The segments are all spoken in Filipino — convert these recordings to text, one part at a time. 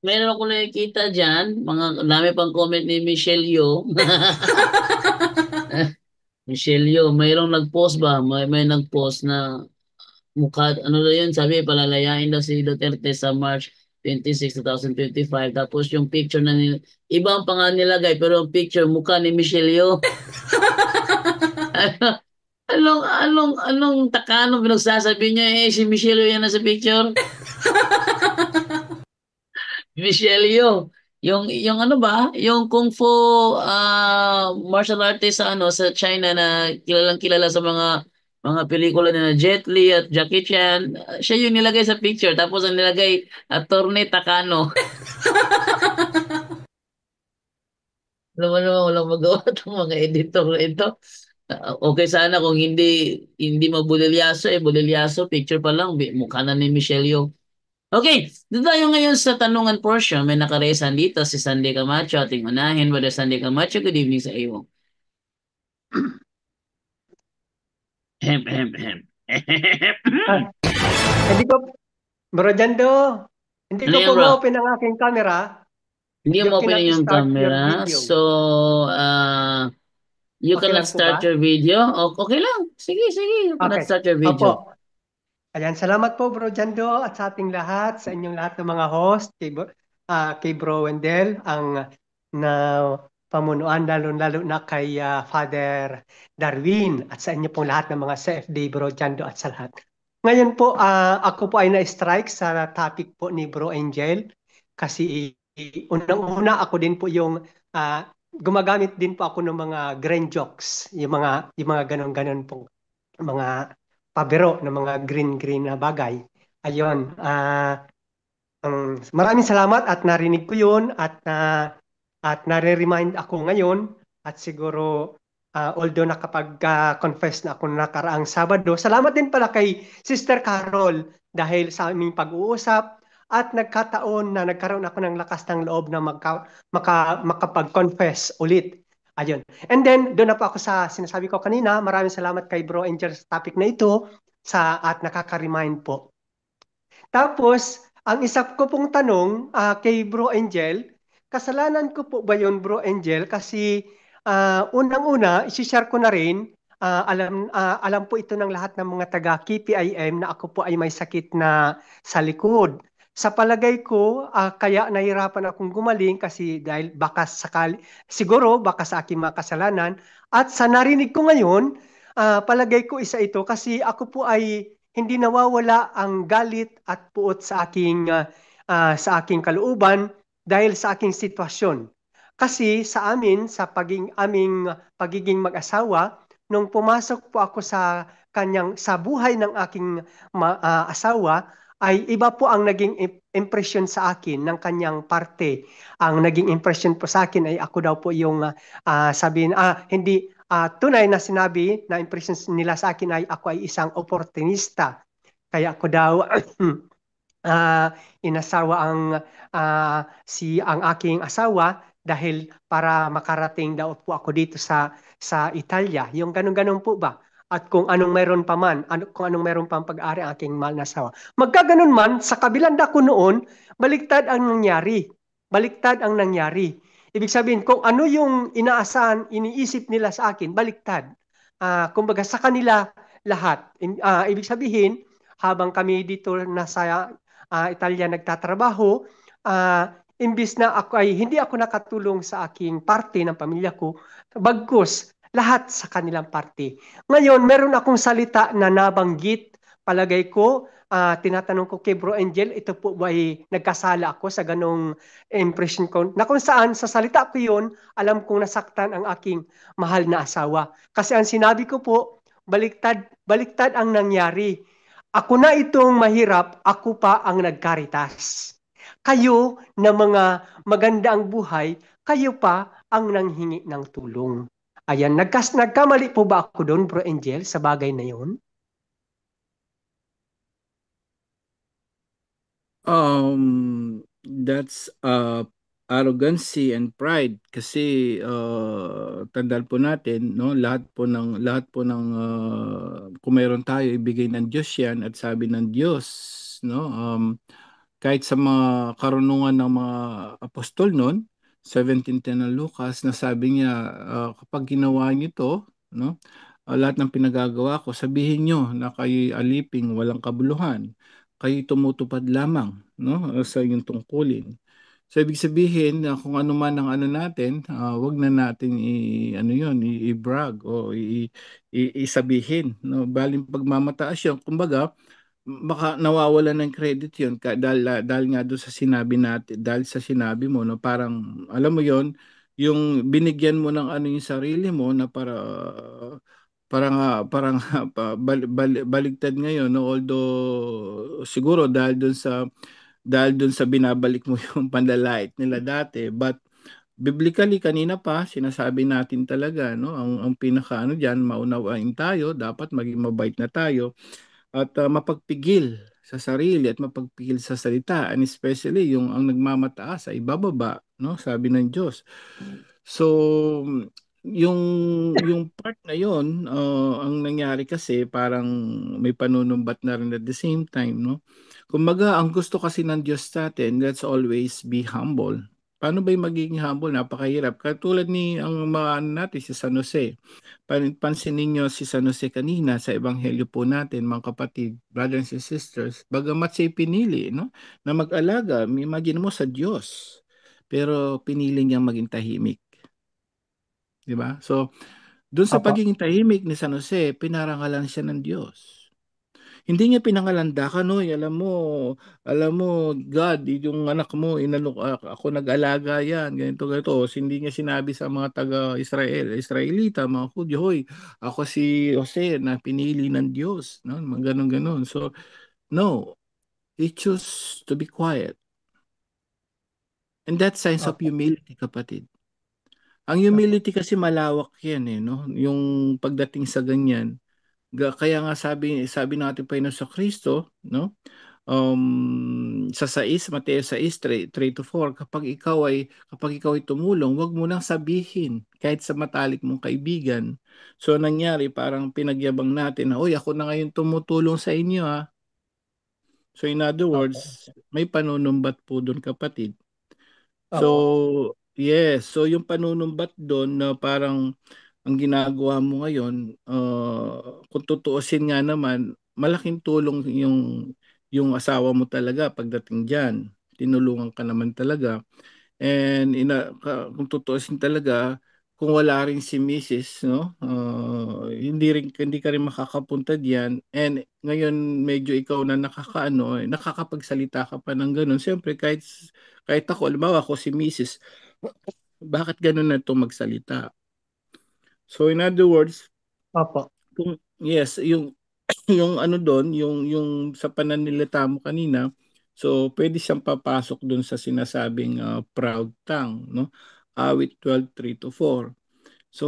meron ako nakikita dyan, mga dami pang comment ni Michelle Yeoh. Michelle Yeoh, mayroong nag-post ba? May nag-post na mukha, ano na yun, sabi, palalayain daw si Duterte sa March 26, 2025. Tapos yung picture na nila, iba ang pangalan nilagay, pero yung picture, mukha ni Michelle Yeoh. Anong takanong pinagsasabi niya eh, si Michelle Yeoh yan na sa picture? Michelle Yeoh. Yung ano ba? Yung Kung Fu martial artist sa ano sa China na kilalang kilala sa mga pelikula na Jet Li at Jackie Chan. Siya yung nilagay sa picture tapos ang nilagay Attorney Takano. Alam mo naman walang magawa itong mga editor na ito. Okay sana kung hindi mabulilyaso bulilyaso picture pa lang mukha na ni Michelle Yeoh. Okay, dito tayo ngayon sa tanungan portion. May nakaresan dito si Sandy Camacho. Ating unahin, Brother Sandy Camacho. Good evening sa iyo. Hem, hem, hem. Ah, hindi ko, Bro Jando, hindi Ano ko yan, po bro? ma-open ang aking camera. Hindi You mo open cannot yung start your camera. video. So, uh, you Okay cannot lang po start ba? your video. Okay lang. Sige, sige. You cannot Okay. start your video. Opo. Ayan, salamat po Bro Jando at sa ating lahat, sa inyong lahat ng mga host, kay Bro Wendell, ang na pamunuan, lalo-lalo na kay Father Darwin at sa inyo pong lahat ng mga CFD Bro Jando at sa lahat. Ngayon po, ako po ay na-strike sa topic po ni Bro Angel kasi unang-una ako din po yung gumagamit din po ako ng mga grain jokes, yung mga ganon-ganon po mga pabiro ng mga green-green na bagay. Ayun, maraming salamat at narinig ko yun at nare-remind ako ngayon at siguro although nakapag-confess na ako nakaraang Sabado, salamat din pala kay Sister Carol dahil sa aming pag-uusap at nagkataon na nagkaroon ako ng lakas ng loob na makapag-confess ulit. Ayun. And then, doon na po ako sa sinasabi ko kanina. Maraming salamat kay Bro Angel sa topic na ito at nakaka-remind po. Tapos, ang isa ko pong tanong kay Bro Angel, kasalanan ko po ba yun, Bro Angel? Kasi unang-una, isi-share ko na rin, alam po ito ng lahat ng mga taga KPIM na ako po ay may sakit na sa likod. Sa palagay ko, kaya nahirapan akong gumaling kasi dahil baka sakali, siguro baka sa aking mga kasalanan. At sa narinig ko ngayon, palagay ko isa ito kasi ako po ay hindi nawawala ang galit at puot sa aking kalooban dahil sa aking sitwasyon. Kasi sa amin, sa aming pagiging mag-asawa, nung pumasok po ako sa buhay ng aking asawa, ay iba po ang naging impression sa akin ng kanyang parte. Ang naging impression po sa akin ay ako daw po yung sabihin, hindi, tunay na sinabi na impression nila sa akin ay ako ay isang opportunista. Kaya ako daw ah, inasawa ang aking asawa dahil para makarating daw po ako dito sa Italia. Yung ganun-ganun po ba? At kung anong meron pa man, kung anong meron pang pag-ari ang aking mahal na asawa. Magkaganon man, sa kabilang dako noon, baliktad ang nangyari. Baliktad ang nangyari. Ibig sabihin, kung ano yung inaasahan, iniisip nila sa akin, baliktad. Kumbaga sa kanila lahat. Ibig sabihin, habang kami dito nasa Italia nagtatrabaho, imbis na hindi ako nakatulong sa aking parte ng pamilya ko, bagkus lahat sa kanilang parte. Ngayon, meron akong salita na nabanggit, palagay ko, tinatanong ko kay Bro Angel, ito po ba ay nagkasala ako sa ganong impression ko, na kung saan sa salita ko yun, alam kong nasaktan ang aking mahal na asawa. Kasi ang sinabi ko po, baliktad, baliktad ang nangyari. Ako na itong mahirap, ako pa ang nagkaritas. Kayo na mga maganda ang buhay, kayo pa ang nanghingi ng tulong. Ayan, nagkamali po ba ako doon, Bro Angel, sa bagay na yun? That's arrogancy and pride kasi tandaan po natin no lahat po ng kung mayroon tayo ibigay ng Diyos yan at sabi ng Diyos no kahit sa mga karunungan ng mga apostol noon, 17:10 ng Lucas, na sabi niya, kapag ginawa niyo to, no, lahat ng pinagagawa ko, sabihin niyo na kayo'y aliping walang kabuluhan, kayo'y tumutupad lamang, no, sa inyong tungkulin. So ibig sabihin na kung ano man ang ano natin, wag na natin ano yun, i-brag o isabihin, no, baling pagmamataas yun. Kumbaga, baka nawawalan ng credit yun dahil nga doon sa sinabi natin, dahil sa sinabi mo, no, parang alam mo yon, yung binigyan mo ng ano yung sarili mo na parang baligtad ngayon, no, although siguro dahil doon sa binabalik mo yung panlalait nila dati, but biblically kanina pa sinasabi natin talaga, no, ang pinaka ano diyan, maunawain tayo, dapat maging mabait na tayo at mapagpigil sa sarili at mapagpigil sa salita, and especially yung ang nagmamataas ay bababa, no, sabi ng Diyos. So yung yung part na yon, ang nangyari kasi parang may panunumbat na rin at the same time, no. Kumbaga ang gusto kasi ng Diyos sa atin, let's always be humble. Paano ba yung magiging humble? Napakahirap. Katulad ni ang mga ano natin si San Jose. Pansinin niyo si San Jose kanina sa ebanghelyo po natin, mga kapatid, brothers and sisters, bagamat siya pinili, no, na mag-alaga, imagine mo sa Diyos, pero pinili niyang maging tahimik, di ba? So, doon sa Opo. pagiging tahimik ni San Jose, pinarangalan siya ng Diyos. Hindi niya pinangalandakan, no, alam mo, God, yung anak mo, ako nag-alaga yan, ganito, ganito. O, hindi niya sinabi sa mga Israelita, mga Hudyo, hoy, ako si Jose na pinili ng Diyos, no, mga ganun, ganun. So, no, he chose to be quiet. And that signs of Opo. humility, kapatid. Ang Opo. humility kasi malawak yan, no? Yung pagdating sa ganyan. Kaya nga sabi natin pa sa Kristo, no? Sa 6, Mateo 6, 3 to 4, kapag ikaw ay tumulong, wag mo nang sabihin kahit sa matalik mong kaibigan. So nangyari, parang pinagyabang natin na, uy, ako na ngayon tumutulong sa inyo, ha. So in other Opo. words, may panunumbat po doon, kapatid. Opo. So, yes, so yung panunumbat doon na parang ang ginagawa mo ngayon, kung tutuusin nga naman, malaking tulong yung asawa mo talaga pagdating diyan. Tinulungan ka naman talaga. And kung tutuusin talaga, kung wala rin si Mrs., no, hindi ka rin makakapunta diyan. And ngayon medyo ikaw na nakakaano, nakakapagsalita ka pa ng ganun. Siyempre kahit ako, halimbawa ako si Mrs., bakit ganun na 'to magsalita? So in other words, Opo. yes, yung yung ano doon, yung sa pananalita mo kanina, so pwede siyang papasok doon sa sinasabing proud tongue, no? Awit 12:3 to 4. So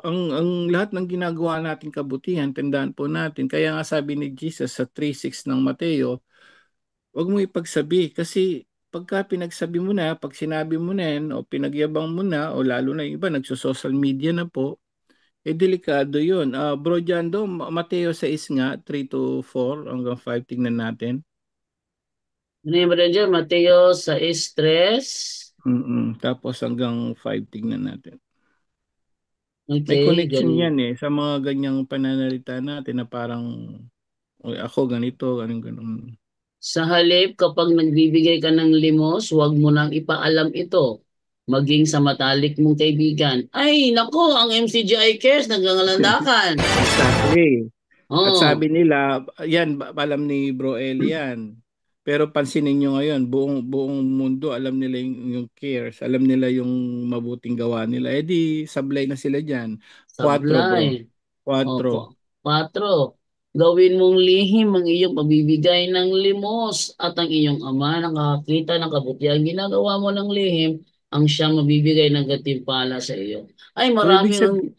ang lahat ng ginagawa nating kabutihan, tandaan po natin, kaya nga sabi ni Jesus sa 3:6 ng Mateo, wag mo ipagsabi kasi pagka pinagsabi mo na, pag sinabi mo na yan, o pinagyabang mo na, o lalo na yung iba nagso-social media na po, delikado yun. Bro Jando, Mateo 6 nga, 3 to 4 hanggang 5, tingnan natin. Ano yung ba dyan? Mateo 6:3. Tapos hanggang 5, tingnan natin. May Okay, connection ganun. yan sa mga ganyang pananalita natin na parang, "Oy, ako ganito, ganun, ganun." Sa halip, kapag nagbibigay ka ng limos, huwag mo nang ipaalam ito. Maging sa matalik mong kaibigan. Ay, nako, ang MCGI Cares, naggangalandakan. Exactly. At Oh, sabi nila, yan, alam ni Bro Eli yan. Pero pansinin nyo ngayon, buong buong mundo alam nila yung cares, alam nila yung mabuting gawa nila. Eh di, sablay na sila diyan. 4, sablay. bro. Opo. 4. 4. Gawin mong lihim ang iyong pabibigay ng limos at ang iyong ama nakakakita ng kabutihan. Ginagawa mo ng lihim ang siyang mabibigay ng gantimpala sa iyo. Ay, So ibig sabihin,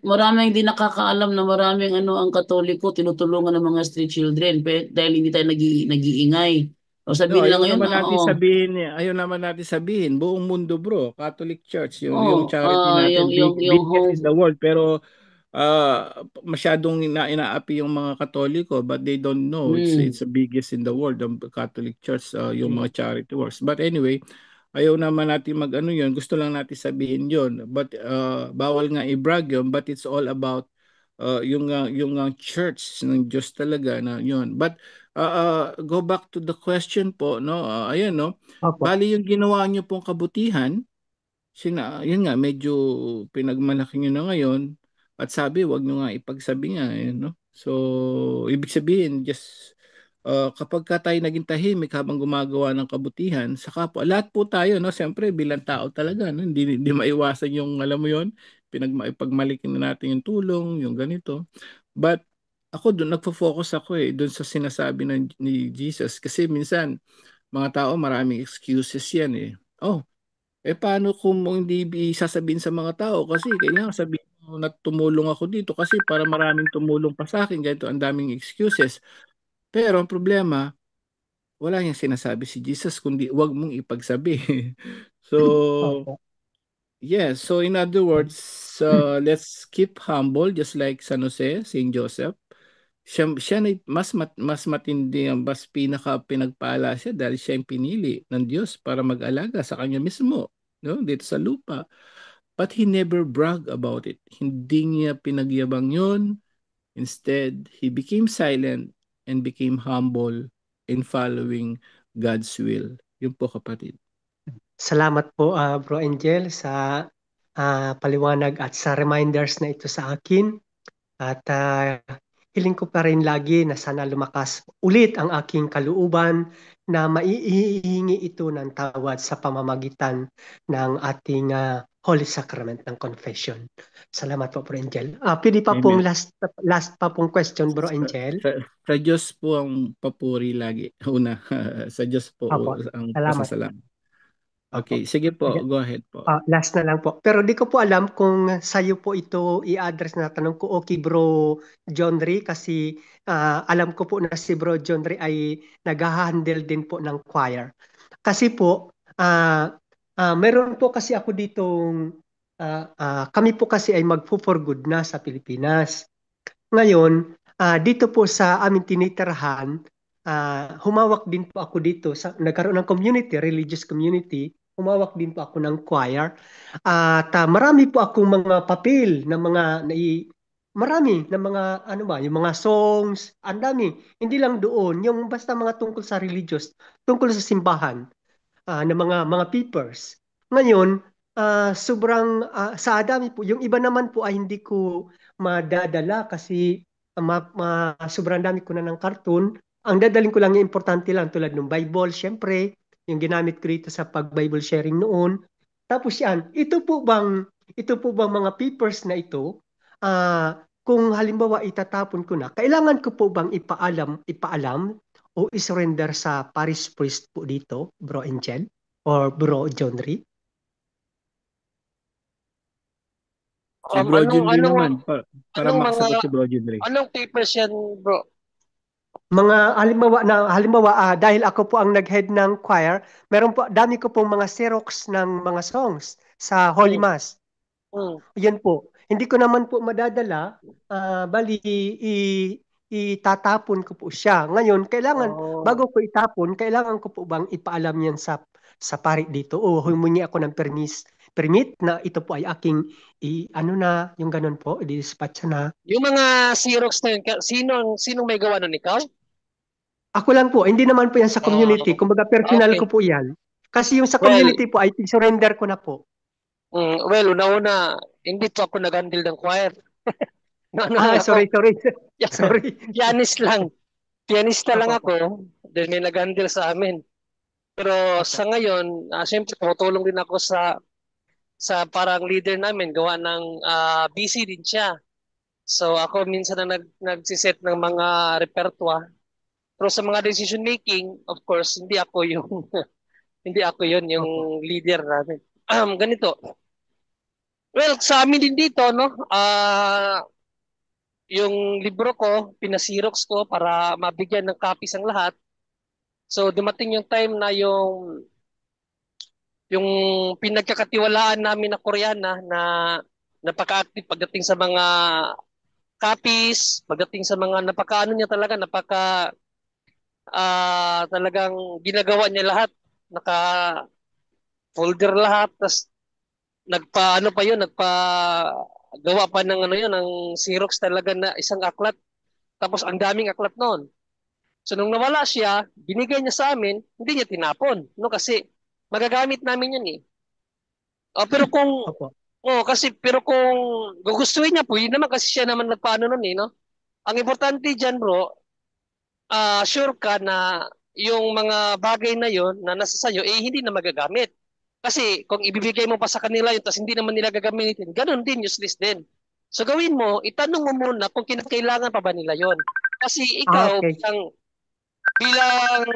maraming hindi nakakaalam na maraming ano ang Katoliko tinutulungan ng mga street children dahil hindi tayo nag-iingay. O no, sabihin lang ngayon na ayaw naman natin sabihin, buong mundo, bro, Catholic Church, yung oh, charity natin, yung biggest in the world, pero masyadong inaapi yung mga Katoliko, but they don't know Mm. it's the biggest in the world, the Catholic Church, yung Mm. mga charity works. But anyway, ayaw naman natin mag-ano yun, gusto lang natin sabihin yun. But bawal nga i-brag yun, but it's all about yung church ng Diyos talaga na yun. But go back to the question po, no? Ayan, no? Opo. Bali yung ginawa niyo pong kabutihan, yun nga, medyo pinagmalaki nyo na ngayon at sabi, wag nyo nga ipagsabi nga, no? So, ibig sabihin, just kapag ka tayo naging tahimik habang gumagawa ng kabutihan sa kapwa, lahat po tayo, no? Siyempre, bilang tao talaga, no? Hindi maiwasan yung, alam mo yon, ipagmalikin na natin yung tulong, yung ganito. But, ako doon, nagfo-focus ako doon sa sinasabi ni Jesus. Kasi minsan, mga tao, maraming excuses yan Oh, paano kung hindi sasabihin sa mga tao? Kasi kailangan sabihin mo na tumulong ako dito kasi para maraming tumulong pa sa akin. Ganito, ang daming excuses. Pero ang problema, wala niyang sinasabi si Jesus kundi wag mong ipagsabi. So, Opo. yes. So in other words, let's keep humble just like San Jose, Saint Joseph. Siya na mas matindi ang mas pinagpala siya dahil siya yung pinili ng Diyos para mag-alaga sa kanya mismo, no? Dito sa lupa. But he never bragged about it. Hindi niya pinagyabang yun. Instead, he became silent and became humble in following God's will. Yun po, kapatid. Salamat po, Bro Angel, sa paliwanag at sa reminders na ito sa akin. At hiling ko pa rin lagi na sana lumakas ulit ang aking kalooban na maihihingi ito ng tawad sa pamamagitan ng ating Holy Sacrament ng Confession. Salamat po, Bro Angel. Pwede pa pong Amen. last pa pong question, Bro Sa, Angel. sa Diyos po ang papuri lagi. Una, sa Diyos po Opo, ang salamat. pasasalamat. Opo. Okay, sige po, go ahead po. Last na lang po. Pero di ko po alam kung sa'yo po ito i-address na tanong ko o kay Bro John Ray kasi alam ko po na si Bro John Ray ay nag-handle din po ng choir. Kasi po, meron po kasi ako ditong, kami po kasi ay magpo-for good na sa Pilipinas. Ngayon, dito po sa aming tinitirahan, humawak din po ako dito sa nagkaroon ng community, religious community. Humawak din po ako ng choir. At marami po akong mga papel na marami na mga ano ba, yung mga songs, ang dami. Hindi lang doon, yung basta mga tungkol sa religious, tungkol sa simbahan ng mga papers. Ngayon, sobrang sa dami po, yung iba naman po ay hindi ko madadala kasi sobrang dami ko na ng karton. Ang dadaling ko lang yung importante lang tulad ng Bible, syempre, yung ginamit ko dito sa pag-Bible sharing noon. Tapos yan, ito po bang mga papers na ito, kung halimbawa itatapon ko na, kailangan ko po bang ipaalam o isurrender sa parish priest po dito, Bro Angel or Bro John Ray? Si Bro Anong Jun Ray anong naman, para anong mga makasagot si Bro Jun Ray. anong papers yan, bro? Mga halimbawa dahil ako po ang nag-head ng choir, meron po dami ko pong mga xerox ng mga songs sa Holy Hmm. Mass. Hmm. Yan po. Hindi ko naman po madadala, bali itatapon ko po siya. Ngayon, Oh. bago ko itapon, kailangan ko po bang ipaalam yan sa pari dito o humingi ako ng permit na ito po ay aking ano na, yung ganun po, i-dispatch na. Yung mga Xerox na yun, sinong may gawa nun, ikaw? Ako lang po, hindi naman po yan sa community. Kumbaga personal Okay. ko po yan. Kasi yung sa Well, community po ay surrender ko na po. una-una, hindi po ako nag-handle ng choir. Ano lang ako, Sorry. Sorry. pianist lang. Pianista lang Opo, opo. ako. Then may nag-handle sa amin. Pero Opo. sa ngayon, siyempre tumutulong din ako sa parang leader namin, gawa ng busy din siya. So ako minsan na nagsiset ng mga repertoire. Pero sa mga decision making, of course, hindi ako yung hindi ako yon yung Opo. leader namin. Ganito. Well, sa amin din dito, no? Yung libro ko, pinasirox ko para mabigyan ng copies ang lahat. So dumating yung time na yung pinagkakatiwalaan namin na Koreana na napaka-active pagdating sa mga copies, pagdating sa mga napaka-ano niya talaga, talagang ginagawa niya lahat. Naka-folder lahat, tas nagpa-ano pa yun, nagpa-gawa pa ng ano yun, ng Xerox talaga na isang aklat. Tapos ang daming aklat noon. So nung nawala siya, binigay niya sa amin, hindi niya tinapon. No, kasi magagamit namin yun eh. Pero kung Opo. pero kung gugustuhin niya, pwede naman kasi siya naman nagpaano nun eh, no? Ang importante diyan, bro, sure ka na yung mga bagay na yon na nasa sayo eh hindi na magagamit. Kasi kung ibibigay mo pa sa kanila yun tapos hindi naman nila gagamitin, ganun din, useless din. So gawin mo, itanong mo muna kung kinakailangan pa ba nila yon. Kasi ikaw Okay. bilang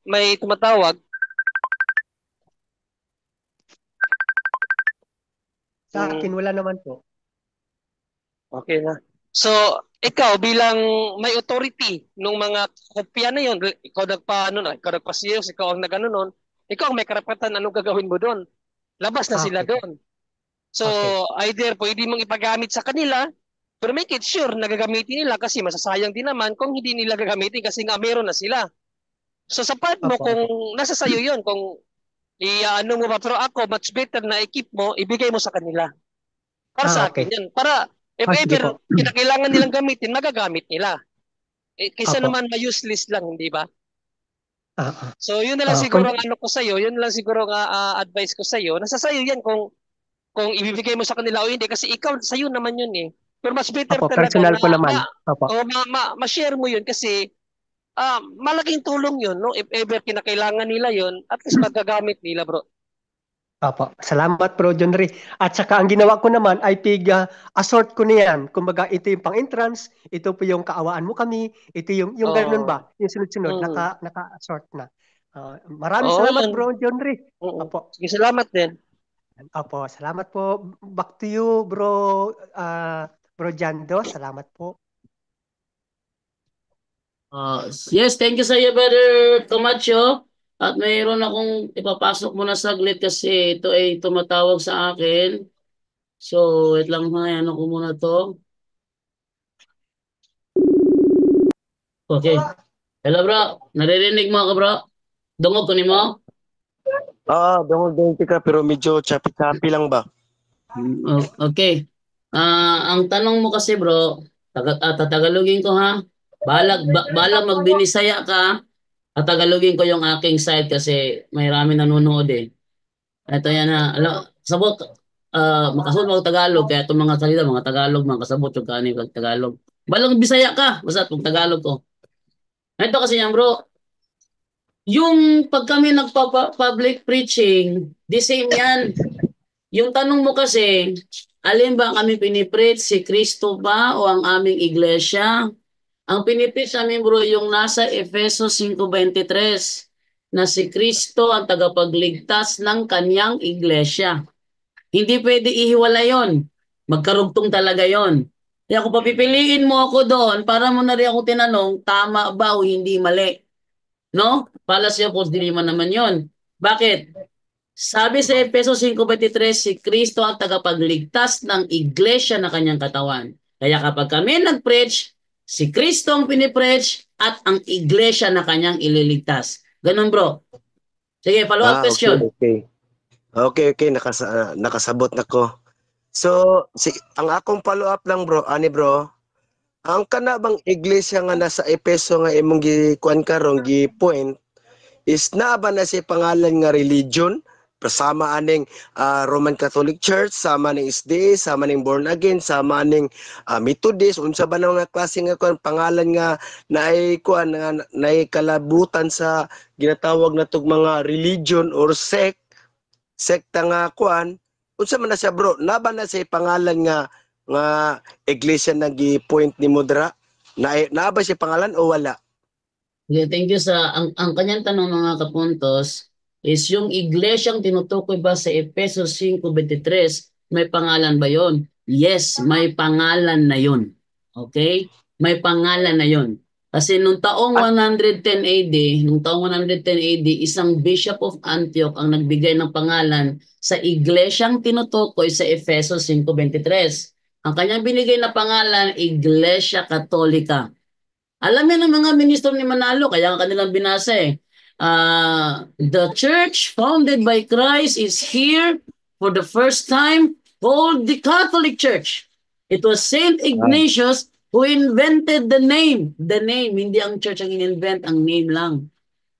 may tumatawag, Sa akin, wala naman po. okay na. So, ikaw bilang may authority nung mga kopya na yon, ikaw nagpa ano na, ikaw nagpa-sales, ikaw ang nagano nun, ikaw ang may karapatan anong gagawin mo doon. Labas na sila Okay. doon. So, Okay. either pwede mong ipagamit sa kanila, pero make it sure na gagamitin nila kasi masasayang din naman kung hindi nila gagamitin kasi nga meron na sila. So, sa part mo, Opo, kung opo. nasa sayo yon, kung i-ano mo ba, pero ako, much better na i-keep mo, ibigay mo sa kanila. Para sa akin Okay. yan. Para if Sige ever po. kinakailangan nilang gamitin, magagamit nila. Kaysa Opo. naman ma-useless lang, hindi ba? Ah, ah. So, yun na lang Ah, siguro ang ano ko sa'yo, yun lang siguro ang advice ko sa'yo. Nasa sa'yo yan kung ibibigay mo sa kanila o hindi kasi ikaw sa'yo naman yun eh. Pero mas better Opo, talaga personal na ko naman. Opo. ma-share mo yun kasi malaking tulong yun, no? If ever kinakailangan nila yun, at least magagamit nila, bro. Opo. Salamat, Bro John Ray. At saka ang ginawa ko naman ay assort ko niyan. Kumbaga, ito yung pang-entrance, ito po yung kaawaan mo kami, ito yung ganun Oo. ba? Yung sunod-sunod, Mm. naka-assort na. Maraming Oo, salamat, yun. Bro John Ray. Oo. Opo. Sige, salamat din. Opo, salamat po. Back to you, Bro Jando. Salamat po. Yes, thank you sa iyo, Brother Camacho. At mayroon akong ipapasok muna saglit kasi ito ay tumatawag sa akin. So, wait lang ha, ano ko muna to. Okay. Hello, bro. Naririnig mo ako, bro? Dungog ko ni mo? Dungol-dungol ka pero medyo choppy-choppy lang ba? Okay. Ang tanong mo kasi, bro, tatagalogin ko ha. Balag magbinisaya ka, tatagalogin ko yung aking side kasi may rami nanonood eh. Ito yan ha. Sabot, makasabot ako Tagalog, kaya itong mga salita, mga Tagalog, mga kasabot yung kanin pag Tagalog. Balang Bisaya ka, basta pag Tagalog ko. Ito kasi yan, bro. Yung pag kami nagpa-public preaching, the same yan. Yung tanong mo kasi, alin ba kami pinipreach? Si Kristo ba o ang aming iglesia? Ang pinipreach namin bro, yung nasa Efeso 5:23 na si Kristo ang tagapagligtas ng kanyang iglesia. Hindi pwede ihiwala yon. Magkarugtong talaga yon. Kaya kung papipiliin mo ako doon, para mo na rin ako tinanong, tama ba o hindi mali? No? Fallacy of false dilemma naman yon. Bakit? Sabi sa Efeso 5:23, si Kristo ang tagapagligtas ng iglesia na kanyang katawan. Kaya kapag kami nag-preach, si Kristo ang pinipreach at ang iglesia na kanyang ililigtas. Ganun bro. Sige, follow-up Okay, question. okay. Okay, nakasabot na ko. So, ang akong follow-up lang bro, bro, ang kana bang iglesia nga nasa Epeso nga imong gikuan karon gi-point is naa ba na si pangalan nga religion? Sama aning Roman Catholic Church, sama ning SDA, sama ning Born Again, sama ning Methodist, unsa ba na mga klase nga kuan pangalan nga naay kuan nga naay kalabutan sa ginatawag natong mga religion or sekta nga kuan, unsa man na siya bro? Naba na siya pangalan nga iglesia na gi-point ni Mudra? Na ba siya pangalan o wala? Okay, thank you sa ang kanyang tanong mga kapuntos is yung iglesyang tinutukoy ba sa Efeso 5:23, may pangalan ba yon? Yes, may pangalan na yon. Okay? May pangalan na yon. Kasi nung taong 110 AD, isang Bishop of Antioch ang nagbigay ng pangalan sa iglesyang tinutukoy sa Efeso 5:23. Ang kanyang binigay na pangalan, Iglesia Katolika. Alam yan ng mga ministro ni Manalo, kaya ang kanilang binasa eh. The church founded by Christ is here for the first time called the Catholic Church. It was Saint Ignatius who invented the name. The name, hindi ang church ang in-invent, ang name lang.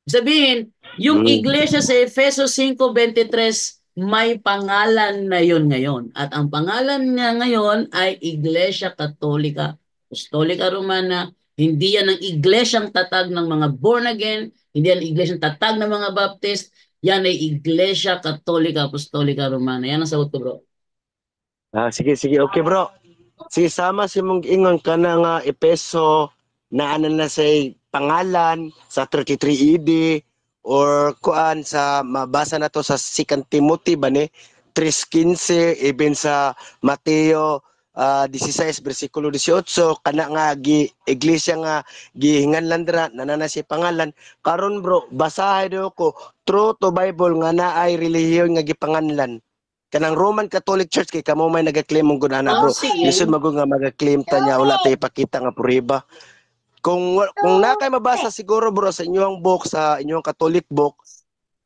Sabihin, yung iglesia sa Efeso 5:23 may pangalan na yun ngayon. At ang pangalan niya ngayon ay Iglesia Katolika, Apostolika Romana. Hindi yan ang iglesyang tatag ng mga born again, hindi yan ang iglesyang tatag ng mga Baptist, yan ay Iglesia Katolika, Apostolika Romana. Yan ang sagot ko, bro. Sige, okay bro. Sige, sama si mong ingon ka na nga Epeso na ano na say pangalan sa 33 AD or kuan sa mabasa na to sa 2 Timothy ba ni 3:15 even sa Mateo 16 versikulo 18 kana nga iglesia nga gihinganlan dira nanana si pangalan karon bro basahin daw ko true to Bible nga naay relihiyon nga gipanganlan kanang Roman Catholic Church kay kamo may nagaklaim mong gunana bro. Lisod mago nga magaklaim ta niya wala tay ipakita nga prueba. Kung na kay mabasa siguro bro sa inyong book sa inyong Catholic book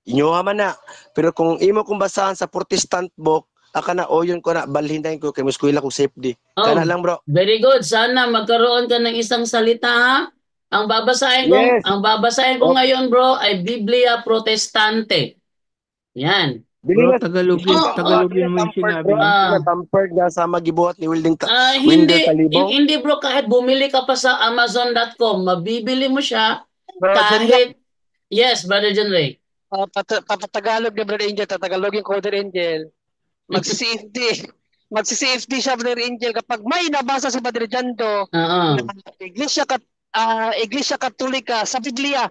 inyo man na. Pero kung imo kung basahan sa Protestant book aka na yun ko na balhindahin ko kay muskwila ko safety. Kana lang bro. Very good. Sana magkaroon ka ng isang salita ha. Ang babasahin ko ngayon bro ay Biblia Protestante. Yan. Bro, Tagalogin mo yung sinabi mo. Tampered nga sa magibuhat ni Wilding hindi, Talibong. hindi bro, kahit bumili ka pa sa Amazon.com, mabibili mo siya kahit... Yes, Brother John Ray. Papatagalog ni Brother Angel, tatagalogin ko Brother Angel. Magsi-CFD. Magsi-CFD siya Brother Angel kapag may nabasa si Brother Jando na Iglesia Katolika sa Biblia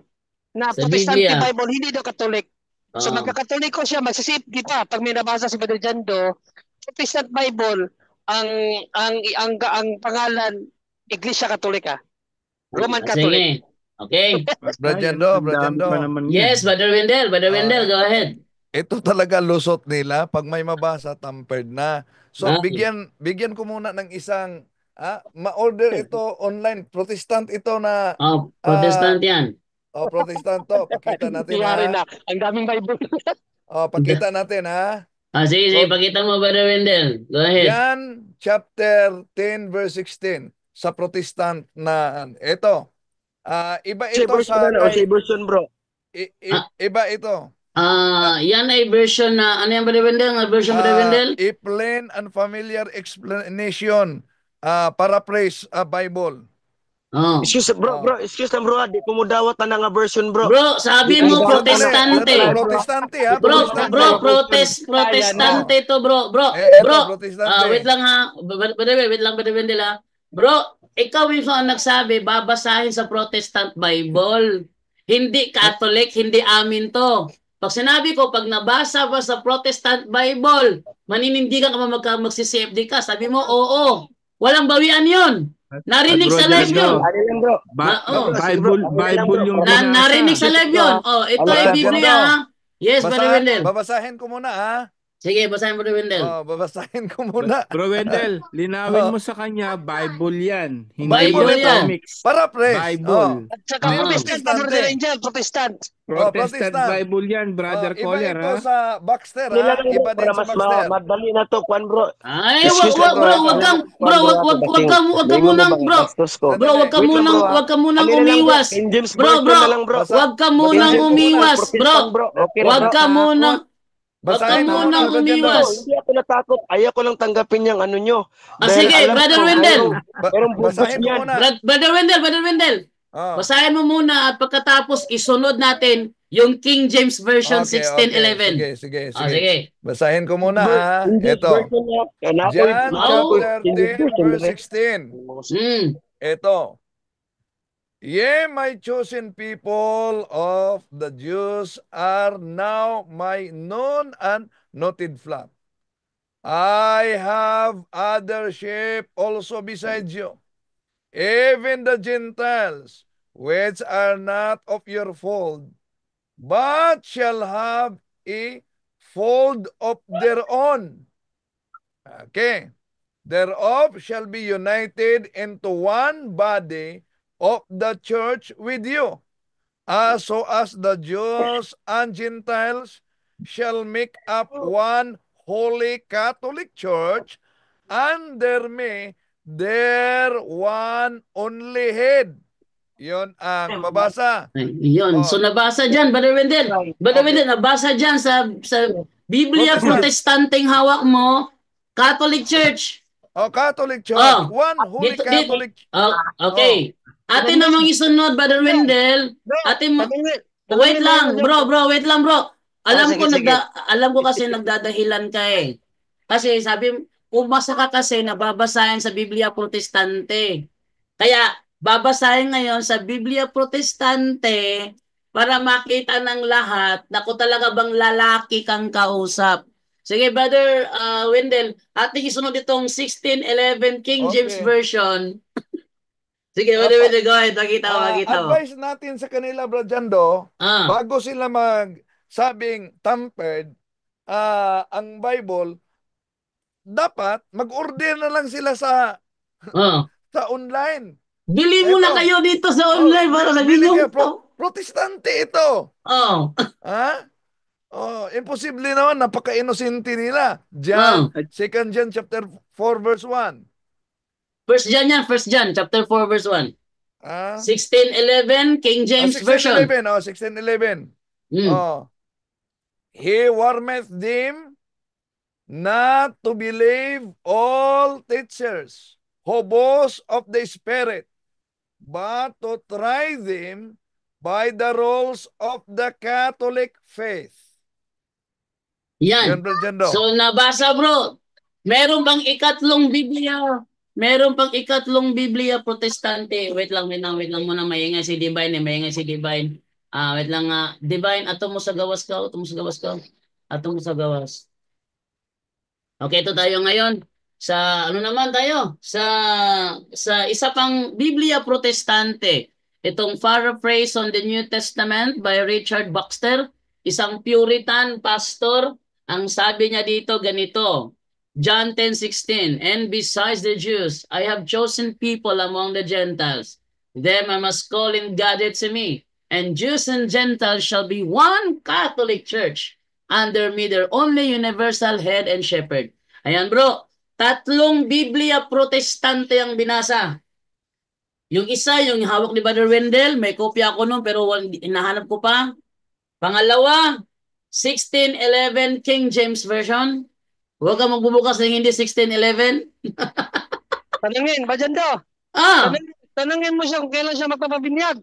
na Sa Protestante Biblia. Bible, hindi daw Katolik. So magkakatoliko siya, magsisipdi pa pag may nabasa si Brother Jando, Protestant Bible, ang pangalan Iglesia Katolika. Roman Catholic. Sige. Okay. Brother Jando. Yes, Brother Wendell, go ahead. Ito talaga lusot nila pag may mabasa tampered na. So bigyan ko muna ng isang ma-order ito online. Protestant ito na Protestant yan. Protestant to. Pakita natin na. Ang daming Bible. pakita natin ha. Sige, pakita mo Brother Wendell. Go ahead. Yan, chapter 10 verse 16 sa Protestant na ito. Iba ito sa version bro. Iba ito. Yan ay version na ano yan Brother Wendell? Version Brother Wendell? A plain and familiar explanation. Paraphrase Bible. Excuse bro, di ko mo dawat na nga version bro. Bro, sabi mo Protestante. Protestante ha. Protestante to bro. Wait lang ha. Wait lang Brother Wendell ha. Bro, ikaw mismo ang nagsabi babasahin sa Protestant Bible. Hindi Catholic, hindi amin to. Pag sinabi ko, pag nabasa ba sa Protestant Bible, maninindigan ka magsi-CFD ka. Sabi mo, oo. Walang bawian yun. Narinig sa live yun. Bible yung binasa. Narinig sa live yun. Ito ay Biblia ha. Yes, Brother Wendell. Babasahin ko muna ha. Sige, basahin mo Brother Wendell. Babasahin ko muna. Bro Wendell, linawin mo sa kanya, Bible yan. Hindi Bible yan. Paraphrase. Bible. At saka Protestant, Brother Angel, Protestant. Protestant Bible yan, Brother Collier iba ito ha. sa Baxter ha. Iba din sa Baxter. Madali na to, Kwan bro. Ay, wag ka munang umiwas. Bro, wag ka munang umiwas, bro. Wag ka munang umiwas. Hindi ako natakot. Ayaw ko lang tanggapin yung ano nyo. Sige, Brother Wendell. Basahin ko muna. Brother Wendell. Basahin mo muna at pagkatapos isunod natin yung King James Version 16:11. Sige. Basahin ko muna ha. Ito. John chapter 10 verse 16. Ito. Ye, my chosen people of the Jews are now my known and noted flock. I have other sheep also besides you, even the Gentiles, which are not of your fold, but shall have a fold of their own. Okay. Thereof shall be united into one body of the church with you. So as the Jews and Gentiles shall make up one holy Catholic Church, under me there one only head. Yun ang pabasa. Yun. So nabasa dyan, Brother Wendell. Brother Wendell, nabasa dyan sa Biblia Protestant. Protestanteng hawak mo, Catholic Church. Catholic Church. Oh, One holy dito, Catholic. okay. Atin namang isunod, Brother Wendell. Atin mo, wait lang, bro, wait lang, bro. Alam ko alam ko kasi nagdadahilan ka eh. Kasi sabi, umasa ka kasi nababasahin sa Biblia Protestante. Kaya babasahin ngayon sa Biblia Protestante para makita ng lahat na kung talaga bang lalaki kang kausap. Sige, Brother Wendell, ating isunod itong 1611 King James Okay. Version. Sige, Wendell, go ahead. Makita mo. Advice natin sa kanila, Brad Jando, bago sila magsabing tampered, ang Bible, dapat mag-order na lang sila sa online. Bili mo na kayo dito sa online para nabigyan ko. Protestante ito. Imposible naman, napaka-inosente nila. John, 2 John chapter 4 verse 1. First John chapter 4 verse 1. 1611 King James 1611, Version. 1611. He warneth them not to believe all teachers who boast of the Spirit, but to try them by the rules of the Catholic faith. Yan. So nabasa, bro. Meron bang ikatlong Biblia? Meron pang ikatlong Biblia Protestante. Wait lang muna. Maingay si Divine. Wait lang nga. Divine, ato mo sa gawas ka. Okay, ito tayo ngayon. Sa ano naman tayo? Sa isa pang Biblia Protestante. Itong Paraphrase on the New Testament by Richard Baxter. Isang Puritan pastor. Ang sabi niya dito ganito. John 10:16, and besides the Jews, I have chosen people among the Gentiles. Them I must call in gathered to me. And Jews and Gentiles shall be one Catholic Church. Under me, their only universal head and shepherd. Ayan bro, tatlong Biblia Protestante ang binasa. Yung isa, yung hawak ni Brother Wendell, may kopya ako nun pero hinahanap ko pa. Pangalawa, 1611 King James Version. Huwag ka magbubukas ng hindi 1611. Tanungin, Bajando. Tanungin mo siya kung kailan siya magpapabinyag.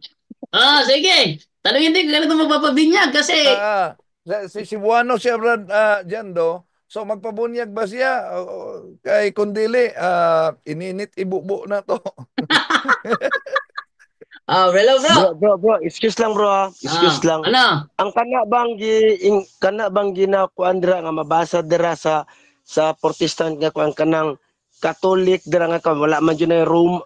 Sige. Tanungin din kung kailan ito magpapabinyag kasi... Si Buano siya, Brad Jando. So magpabunyag ba siya? Kay Kundili, ininit ibubo na to. Hello, bro. Bro, excuse lang bro. Excuse lang. Ano? Ang kana bang ginakuandra nga mabasa dira sa Protestant nga kuan kanang Catholic dira nga wala man jud na Rome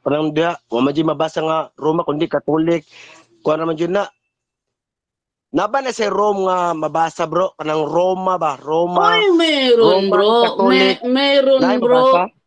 parang diha wa man jud mabasa nga Roma kundi Catholic. Kuan naman jud na Naba na sa Rome nga mabasa bro kanang Roma ba? Roma. Ay, meron bro.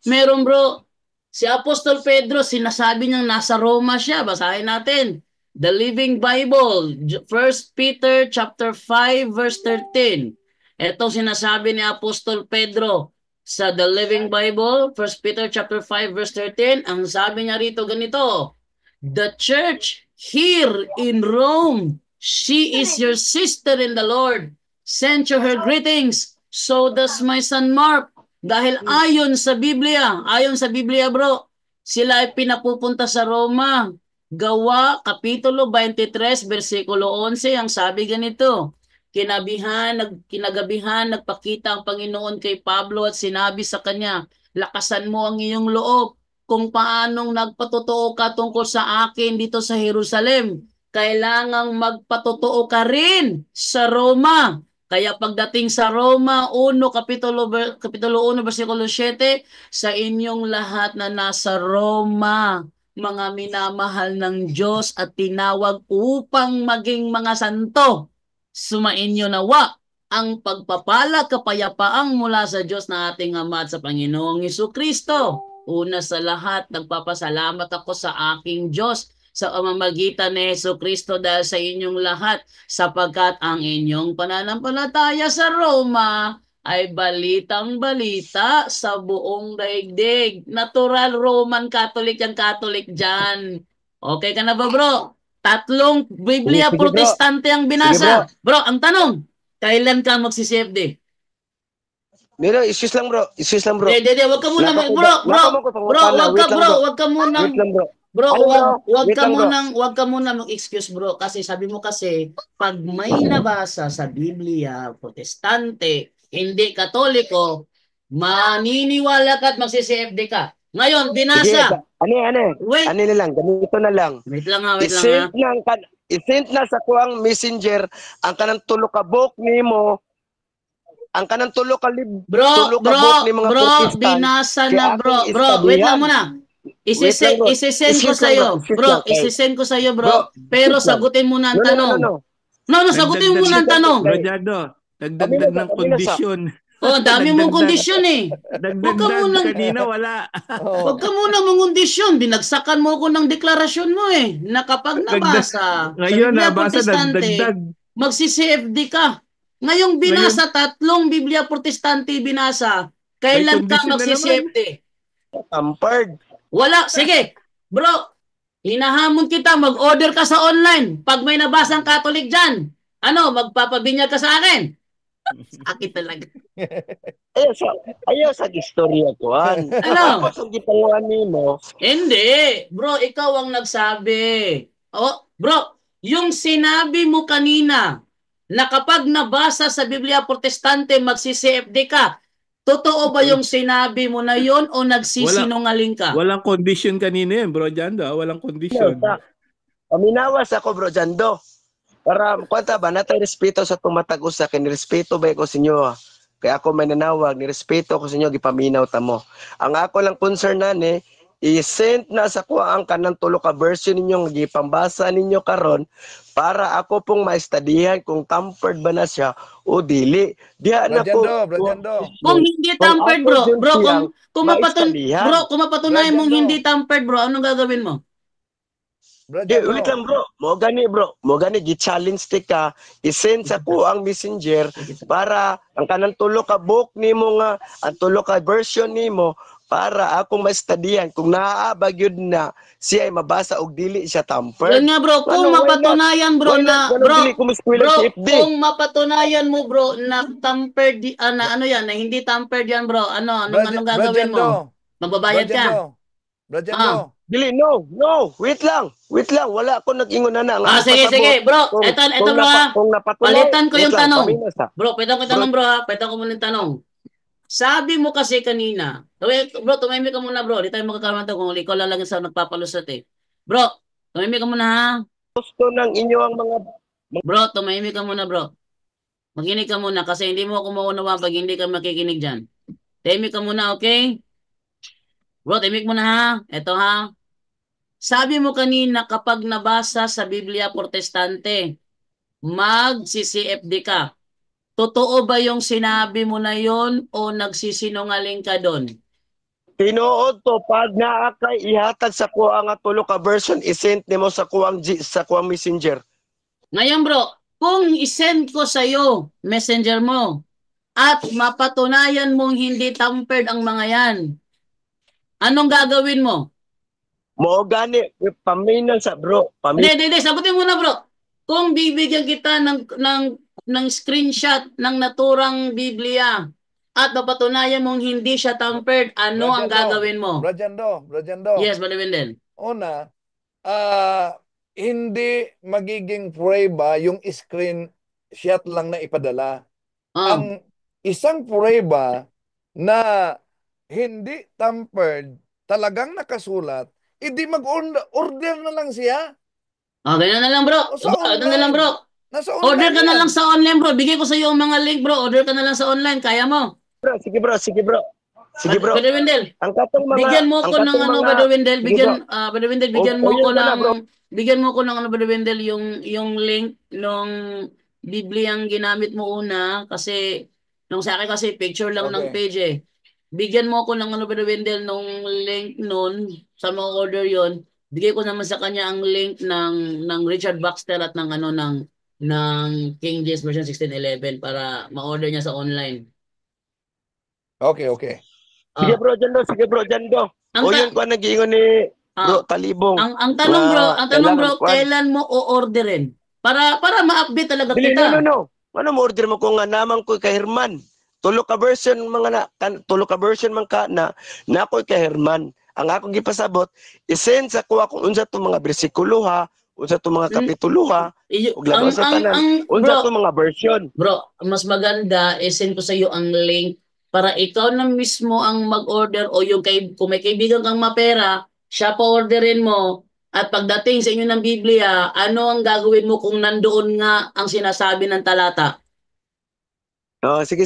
Meron bro. Si Apostol Pedro, sinasabi niyang nasa Roma siya. Basahin natin. The Living Bible, 1 Peter chapter 5 verse 13. Ito sinasabi ni Apostol Pedro sa The Living Bible, 1 Peter chapter 5 verse 13. Ang sabi niya rito ganito, the church here in Rome, she is your sister in the Lord. Send you her greetings. So does my son Mark. Dahil ayon sa Biblia bro, sila ay pinapupunta sa Roma. Gawa, Kapitulo 23, versikulo 11, ang sabi ganito, kinagabihan, nagpakita ang Panginoon kay Pablo at sinabi sa kanya, lakasan mo ang iyong loob kung paanong nagpatotoo ka tungkol sa akin dito sa Jerusalem. Kailangang magpatotoo ka rin sa Roma. Kaya pagdating sa Roma 1, Kapitulo 1, versikulo 7, sa inyong lahat na nasa Roma, mga minamahal ng Diyos at tinawag upang maging mga santo. Sumainyo nawa ang pagpapala kapayapaang mula sa Diyos na ating Ama at sa Panginoong Jesucristo. Una sa lahat, nagpapasalamat ako sa aking Diyos sa pamamagitan ni Jesucristo dahil sa inyong lahat, sapagkat ang inyong pananampalataya sa Roma ay balitang-balita sa buong daigdig. Natural Roman Catholic yan, Catholic dyan. Okay ka na ba, bro? Tatlong Biblia Sige, bro. Protestante ang binasa. Bro, ang tanong, kailan ka magsi-CFD? Nilo, issues lang bro. Issues lang bro. Hindi, wag ka muna, Nako, bro, nako mo ko pangutana. wag ka, wag ka munang, Wait lang bro. bro, Ano, bro? wag Wait ka lang, bro. wag ka muna mag-excuse, bro, kasi sabi mo kasi, pag may nabasa sa Biblia, Protestante, hindi Katoliko, maniniwala ka at magsi-CFD ka. Ngayon, Sige, binasa. Wait. Ano na lang, ganito na lang. Wait lang ha. I-send na sa kuang messenger ang kanang tulo ka book nimo, ang kanang tulo ka Bro, book ni mga Protestant. binasa na, bro. Kaya Bro, akong wait lang istabihan. muna. Isisend ko Excuse sa iyo. lang, bro. Bro, Okay. isisend ko sa iyo, bro. Bro, Pero excuse lang. sagutin mo na ang tanong. No. No, sagutin mo muna ang tanong. Bro Jando, dagdag ng kondisyon. Oh, dami mong Dagdag- kondisyon eh. Huwag ka Dagdag munang- kanina wala. Huwag ka muna mangondisyon. Binagsakan mo ko ng deklarasyon mo eh. Na kapag nabasa Ngayon sa Biblia nabasa Protestante, dagdag. magsi-CFD ka. Ngayong binasa, tatlong Biblia Protestante binasa. Kailan ka condition na magsi-CFD? Tampered. Wala. Sige. Bro, hinahamon kita. Mag-order ka sa online. Pag may nabasang Catholic dyan, magpapabinyag ka sa akin? Sakit talaga. Ayaw sa istorya ko. Ano? Tapos ang gipanguan nimo, Hindi. Bro, ikaw ang nagsabi. Oh, bro, yung sinabi mo kanina na kapag nabasa sa Biblia Protestante magsi-CFD ka, totoo ba yung sinabi mo na yon o nagsisinungaling ka? Walang condition kanina yun, Bro Jando. Walang condition. paminawas ako bro Jando. Para kwanta ba natay respeto sa tumatag usa kay respeto ba ko sa inyo. Kaya ako may nanawag, nirespeto ko sa inyo, gipaminaw ta mo. Ang ako lang concern nani, i-send na sa ko ang kanang tulo ka version ninyo gipambasa ninyo karon para ako pong maistadihan kung tampered ba na siya o dili. Diha na ko. Brajando. Kung hindi tampered, bro, kung mapatunayan mong hindi tampered, bro, anong gagawin mo? Wait lang bro, mo gani gi-challenge ti ka, i-send sa ko ang messenger para ang kanang tulo ka book nimo nga, ang tulo ka version nimo para akong maistadihan kung naaabag yun na siya ay mabasa og dili siya tamper. Yan nga bro, kung mapatunayan bro na kung mapatunayan mo bro na tampered na hindi tampered yan bro, anong gagawin mo? Magbabayad ka? Brajando. Dili, no, wait lang, wala ako nag-ingon na nga. Sige, bro, eto bro ha, palitan ko yung tanong. Bro, palitan ko yung tanong bro ha, palitan ko muna yung tanong. Sabi mo kasi kanina, bro, tumahimik ka muna bro, di tayo magkakaroon ito kung ikaw lang sa nagpapalusot eh. Bro, tumahimik ka muna ha. Gusto ng inyo ang mga... Bro, tumahimik ka muna bro. Makinig ka muna kasi hindi mo ako maunawa pag hindi ka makikinig dyan. Tahimik ka muna, okay? Bro, tahimik muna ha. Eto ha. Sabi mo kanina kapag nabasa sa Biblia Protestante, mag-CCFD ka. Totoo ba yung sinabi mo na yon o nagsisinungaling ka doon? Tinuod to pag naa kay ihatag sa kuha nga tulo ka version i-send nimo sa kuang messenger. Ngayon bro, kung i-send ko sa iyo messenger mo at mapatunayan mong hindi tampered ang mga yan, anong gagawin mo? Mo gani paminaw sa bro. Hindi, sagutin mo na bro. Kung bibigyan kita ng screenshot ng naturang Biblia at mapatunayan mong hindi siya tampered, ano ang gagawin mo? Brajando. Yes, Brother Wendell. Una, hindi magiging prueba yung screenshot lang na ipadala. Ang isang prueba na hindi tampered, talagang nakasulat, hindi mag-order na lang siya. Ganyan na lang bro. Ganyan na lang bro. Order ka na lang sa online bro. Bigay ko sa iyo ang mga link bro. Order ka na lang sa online. Kaya mo? Sige bro. Sige bro. Brother Wendell, Ang katong bigyan mo ang ko ng katong ano, mga Brother Wendell, sige bro. Brother Wendell, O yun ka na bro. bigyan mo ko ng ano, Brother Wendell, yung link nung Bibliang ginamit mo una, kasi, nung sa akin kasi picture lang ng Okay. page eh. Bigyan mo ko ng ano, Brother Wendell, nung link nun, sa mga order yon. Bigay ko naman sa kanya ang link ng Richard Baxter at ng ano, ng King James version 1611 para ma-order niya sa online. Okay, okay. Sige Ah, bro, Jando, sige bro, Jando. ang O ta yun ko nagiingon ni ah, bro Talibong ang nga tanong bro, kailangan kuan. kailan mo o-orderin? Para ma-update talaga Dili kita. no. Ano mo order mo ko nga namang ko kay Herman. Tulo ka version mga tulo ka version man ka na ko kay Herman. Ang akong gipasabot isend sa kuha kung unsa to mga bersikulo ha, unsa to mga Mm, kapitulo ha, ug labaw sa tanan, unsa to mga version. bro, mas maganda i-send ko sa iyo ang link para ikaw na mismo ang mag-order o kung may kaibigan kang mapera, siya pa orderin mo. At pagdating sa inyo ng Biblia, ano ang gagawin mo kung nandoon nga ang sinasabi ng talata? Oh, sige.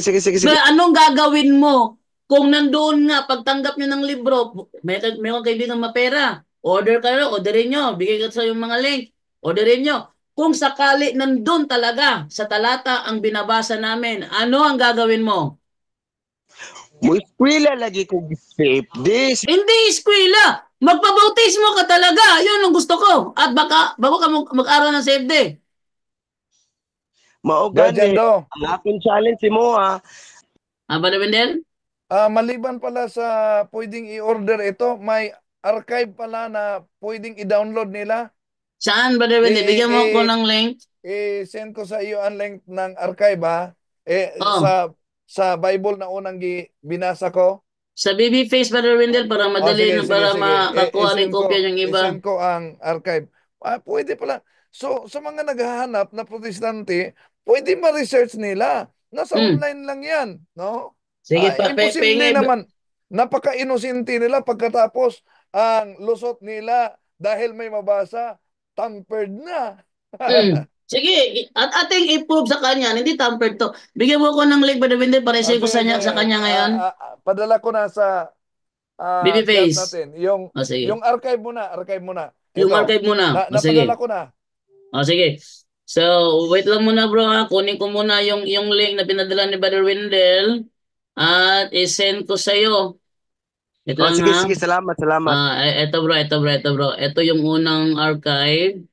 Anong gagawin mo kung nandoon nga, pagtanggap nyo ng libro, may mga kaibigan mapera, order kayo, orderin nyo, bigay ko sa yung mga link, orderin nyo. Kung sakali nandun talaga sa talata ang binabasa namin, ano ang gagawin mo? Mo eskwela lagi ko save this. Hindi eskwela! Magpabautismo ka talaga! Yun ang gusto ko. At baka, bago ka mag-aral ng save day. Mao Bro gani Jando, ang akong challenge mo ha. Brother Wendell? maliban pala sa pwedeng i-order ito, may archive pala na pwedeng i-download nila. Saan, Brother Wendell? Bigyan mo ako ng link. I-send ko sa iyo ang link ng archive ha. Oh, Sa Bible na unang binasa ko. sa BB Face, Brother Wendell, para madali Sige, na, sige, para sige. makakuha rin kopya yung iba. I-send ko ang archive. Pwede pala. So, sa mga naghahanap na protestante, pwede ma-research nila. Nasa Hmm. online lang yan, no? Sige, Imposible naman. Napaka-inosente nila pagkatapos ang lusot nila dahil may mabasa, tampered na. Sige, at ating i-prove sa kanya, hindi tampered to. Bigyan mo ko ng link, Brother Wendell, para i-send ko Sige, sa kanya ngayon. padala ko na sa BB chat Face. natin. Yung Sige. archive mo na, archive mo na. Yung Ito. archive muna. Sige. Napadala ko na. Sige. So, wait lang muna bro ha. Kunin ko muna yung link na pinadala ni Brother Wendell at i-send ko sa iyo. Wait Oh, lang sige, ha. salamat. Ito bro. Ito yung unang archive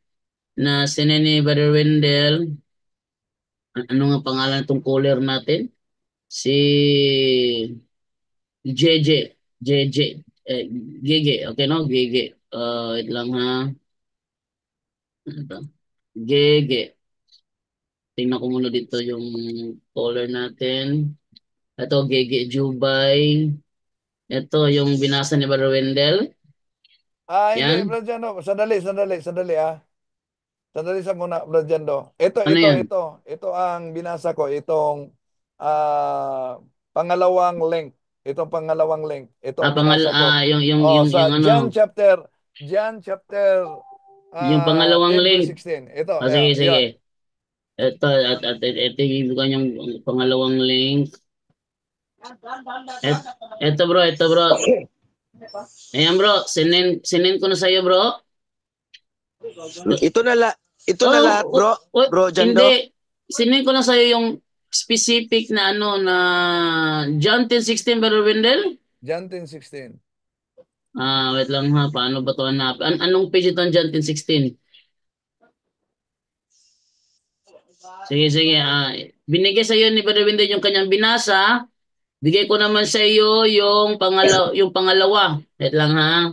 na sinend ni Brother Wendell. Ano nga pangalan itong caller natin? Si JJ. JJ. Gege. Okay no? Gege. Wait lang ha. Ito. Gege. Tingnan ko muna dito yung caller natin. Ito, Gege Jubay. Ito, yung binasa ni Brother Wendell. Hindi, Yan. Brad Jando. Sandali ah. Sandali sa muna, Brad Jando. Ano yan? Ito ang binasa ko. Itong pangalawang link. Itong pangalawang link. Ito ang binasa ko. Sa Yung ano, John chapter yung pangalawang 10 verse link. 16. Ito, Sige, sige. yan. Ito, ito yung kanyang pangalawang link. Ito bro. Ayan bro, sinin ko na sa'yo bro. Ito na lahat, bro. Bro Jando. Hindi. Sinin ko na sa'yo yung specific na ano na John 10:16, Brother Wendell. John 10:16. Wait lang ha. Paano ba ito hanapin? Anong page ito ang John 10:16? Sige. Binigay sa iyo ni Brother Wendell yung kanyang binasa. Bigay ko naman sa iyo yung pangalawa. Wait lang ha.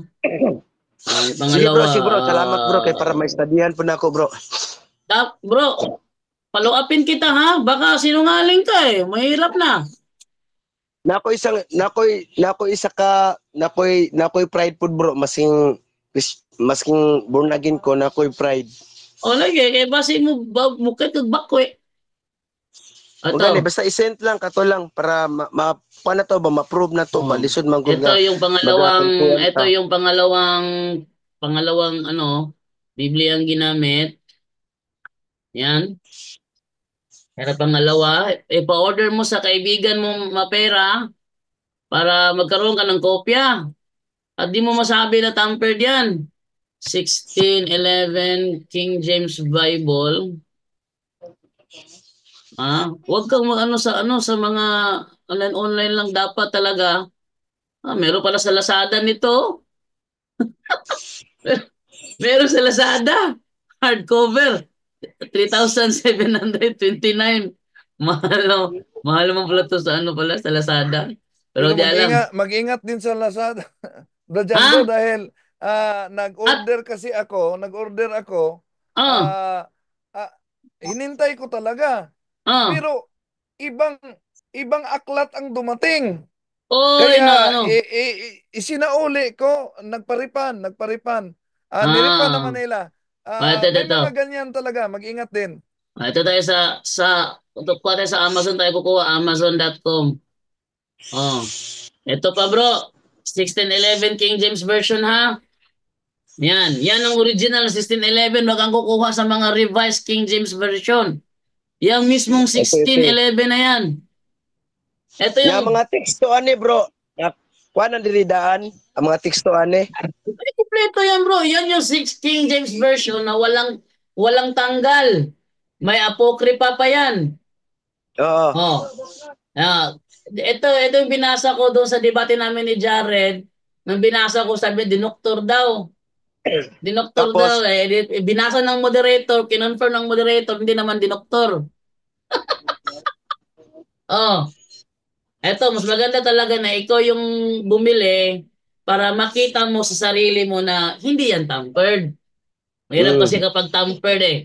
Pangalawa. Sige bro. Salamat bro kay para maistudihan po na ako bro. Bro, follow upin kita ha. Baka sinungaling ka eh. Mahirap na. Nakoy prideful bro, masking born again ko nakoy pride. O lagi kay base mo mukha to bako eh. Gani basta i-send lang kato lang para paano to ba ma-prove na to ba lisod man gud nga. Ito yung pangalawang ano, Biblia ang ginamit. Yan. Pero pangalawa, ipa-order mo sa kaibigan mo mapera. para magkaroon ka ng kopya. At di mo masabi na tampered yan. 1611 King James Bible. Huwag kang ano sa mga online lang dapat talaga. Meron pala sa Lazada nito. Meron sa Lazada. Hardcover. 3,729. Mahal no. Mahal mo pala to sa ano pala sa Lazada. Pero Pero di alam. mag-ingat din sa Lazada. Brajando, Ha? dahil At nag-order ako, ah, ah, ah, hinintay ko talaga. ah. Pero ibang ibang aklat ang dumating. Oy na Kaya ano. isinauli ko, nagparipan. Niripan naman Ah. nila. Ito, May ito. mga ganyan talaga, mag-ingat din. Ito tayo kuha tayo sa Amazon tayo kukuha, amazon.com. Oh. Ito pa bro, 1611 King James Version ha. Yan ang original 1611, wag kang kukuha sa mga revised King James Version. Yang mismong Okay. 1611 na yan. Ito Nga yung mga teksto ani bro. Kuan ang diridaan ang mga teksto ani. kompleto yan bro. Yan yung King James Version na walang tanggal. May apokrypha pa yan. Oo. Oh. Ito yung binasa ko doon sa debate namin ni Jared. Nang binasa ko, sabi, dinoktor daw. Dinoktor daw. Tapos Binasa ng moderator, kinonfirm ng moderator, hindi naman dinoktor. Oh, mas maganda talaga na ikaw yung bumili para makita mo sa sarili mo na hindi yan tampered. Mahirap kasi kapag tampered eh.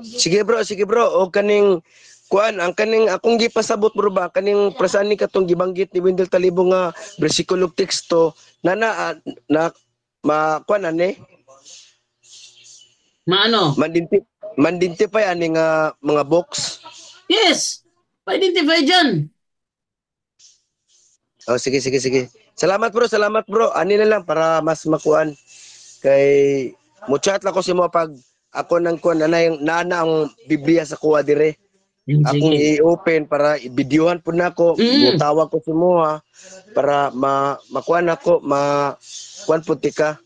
sige bro, o kaning kuan ang kaning akong gipasabot bro ba kaning prasaan ni katong gibanggit ni Wendell Talibo nga bersikulo teksto na kuan ani Maano? mandintify ani nga mga box. Yes! Pa-identify dyan. Oh, sige. Salamat bro. Ani na lang para mas makuan kay mo chat lang ko si mo pag ako nang kuan na yung nana ang Biblia sa kuha dire. Akong Sige. i-open para i-videohan po na ako, mutawag ko si mo ha, para makuan ako, kuan puti ka.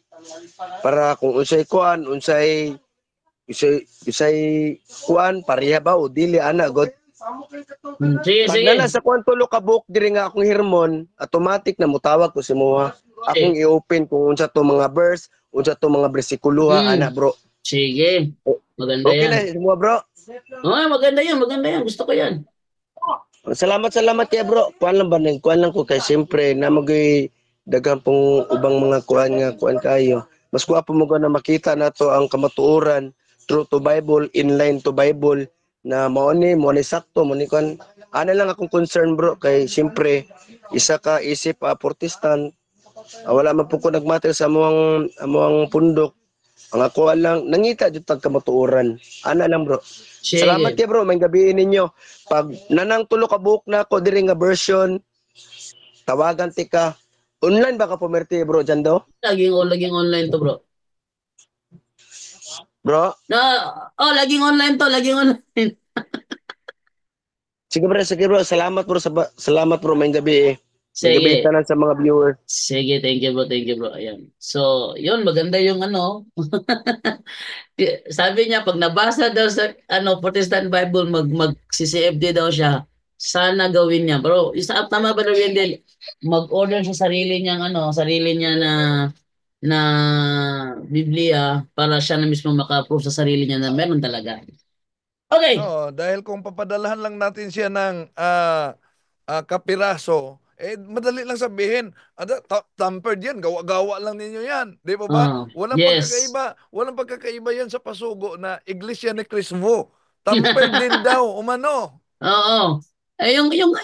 Para kung unsay kuan, pareha ba o dili ana god. Pag Sige. nana sa kuan tulo ka book diri nga akong hirmon, automatic na mutawag ko si mo ha. Akong i-open kung unsa to mga verse, unsa to mga bersikulo ha, ana bro. Sige. Maganda Okay yan. na mo bro. Maganda yan. Gusto ko yan. Salamat kay bro. Kuan lang ko kay siyempre na magay daghang pong ubang mga kuan kayo. Mas kuha po mo na makita nato ang kamatuoran true to Bible, inline to Bible na mo ni sakto mo ni kuan. Ana lang akong concern bro kay siyempre isa ka isip Protestant. Wala man po ko nagmatter sa amuang pundok. Ang ako lang nangita jud tag kamatuoran. Ana lang bro. Salamat Sige. kay bro, may gabiin ninyo. Pag nanang tulo ka book na ako diri nga version, tawagan ti ka. Online ba ka pumerti bro dyan daw? Laging online to, bro. Bro? Laging online to. Laging online. Sige bro. Salamat bro, may gabi eh. May gabi Sige. tanan sa mga viewers. Sige, thank you bro. Ayan. So, yun, maganda yung sabi niya, pag nabasa daw sa Protestant Bible, mag-CCFD daw siya. Sana gawin niya. Bro, tama ba daw yun din? Mag-order sa sarili niya na Biblia para siya na mismo maka-approve sa sarili niya na meron talaga. Okay. No, dahil kung papadalahan lang natin siya ng kapiraso, madali lang sabihin, tampered yan, gawa-gawa lang ninyo yan. Di ba ba? Yes. Walang pagkakaiba yan sa pasugo na Iglesia ni Cristo. Tampered din daw, umano. Oo.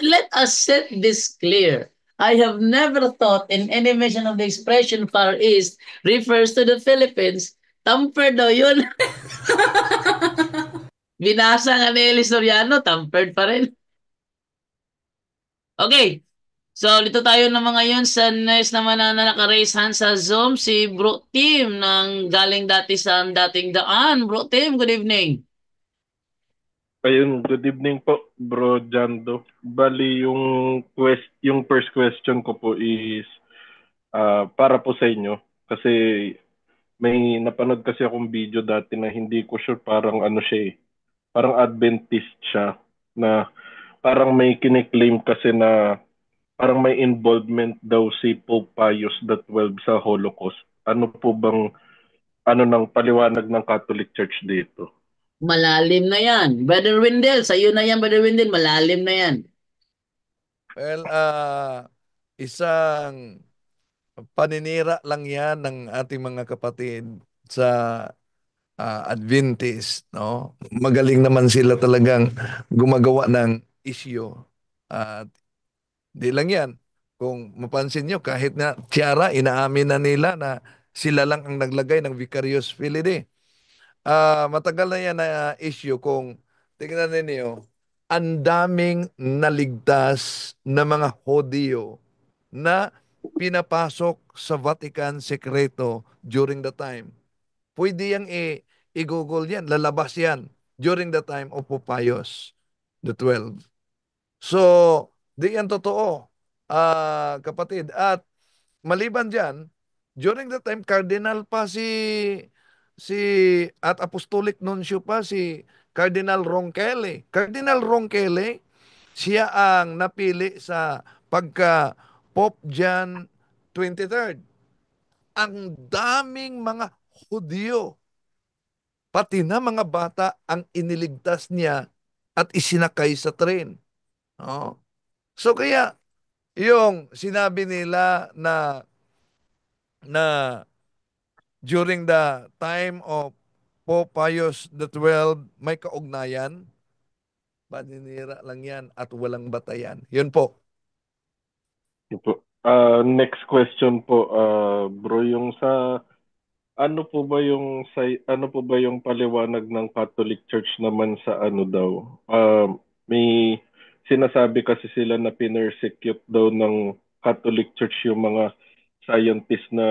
Let us set this clear. I have never thought in any mention of the expression Far East refers to the Philippines. Tampered daw yun. Binasa nga ni Eli Soriano, tampered pa rin. Okay. So, dito tayo naman ngayon sa next naman na naka-raise hand sa Zoom, si Bro Tim ng galing dati sa dating daan. Bro Tim, good evening. Ayun, good evening po, Bro Jando. Bali, yung first question ko po is para po sa inyo. Kasi may napanood kasi akong video dati na hindi ko sure, parang ano siya eh. Parang Adventist siya na parang may kiniklaim kasi na parang may involvement daw si Pope Pius XII sa Holocaust. Ano po bang ano ng paliwanag ng Catholic Church dito? Malalim na yan. Brother Wendell, sa'yo na yan, Brother Wendell. Malalim na yan. Well, isang paninira lang yan ng ating mga kapatid sa Adventist, no? Magaling naman sila talagang gumagawa ng issue. At di lang yan. Kung mapansin nyo, kahit na tiara, inaamin na nila na sila lang ang naglagay ng Vicarious Filii. Matagal na yan na issue kung tingnan ninyo, ang daming naligtas na mga Hudyo na pinapasok sa Vatican Secreto during the time. Pwede yang i-google yan, lalabas yan during the time of Pope Pius the 12. So, di yan totoo, kapatid. At maliban dyan, during the time, cardinal pa si at apostolic nuncio pa si Cardinal Ronquele. Cardinal Ronquele, siya ang napili sa pagka Pope John 23rd. Ang daming mga Hudyo, pati na mga bata ang iniligtas niya at isinakay sa tren. Oh. So kaya yung sinabi nila na during the time of Pope Pius XII may kaugnayan, paninira lang yan at walang batayan. Yun po. Yun po. Next question po, bro, yung sa ano po ba yung paliwanag ng Catholic Church naman sa ano daw? May sinasabi kasi sila na pinersecute daw ng Catholic Church yung mga scientist na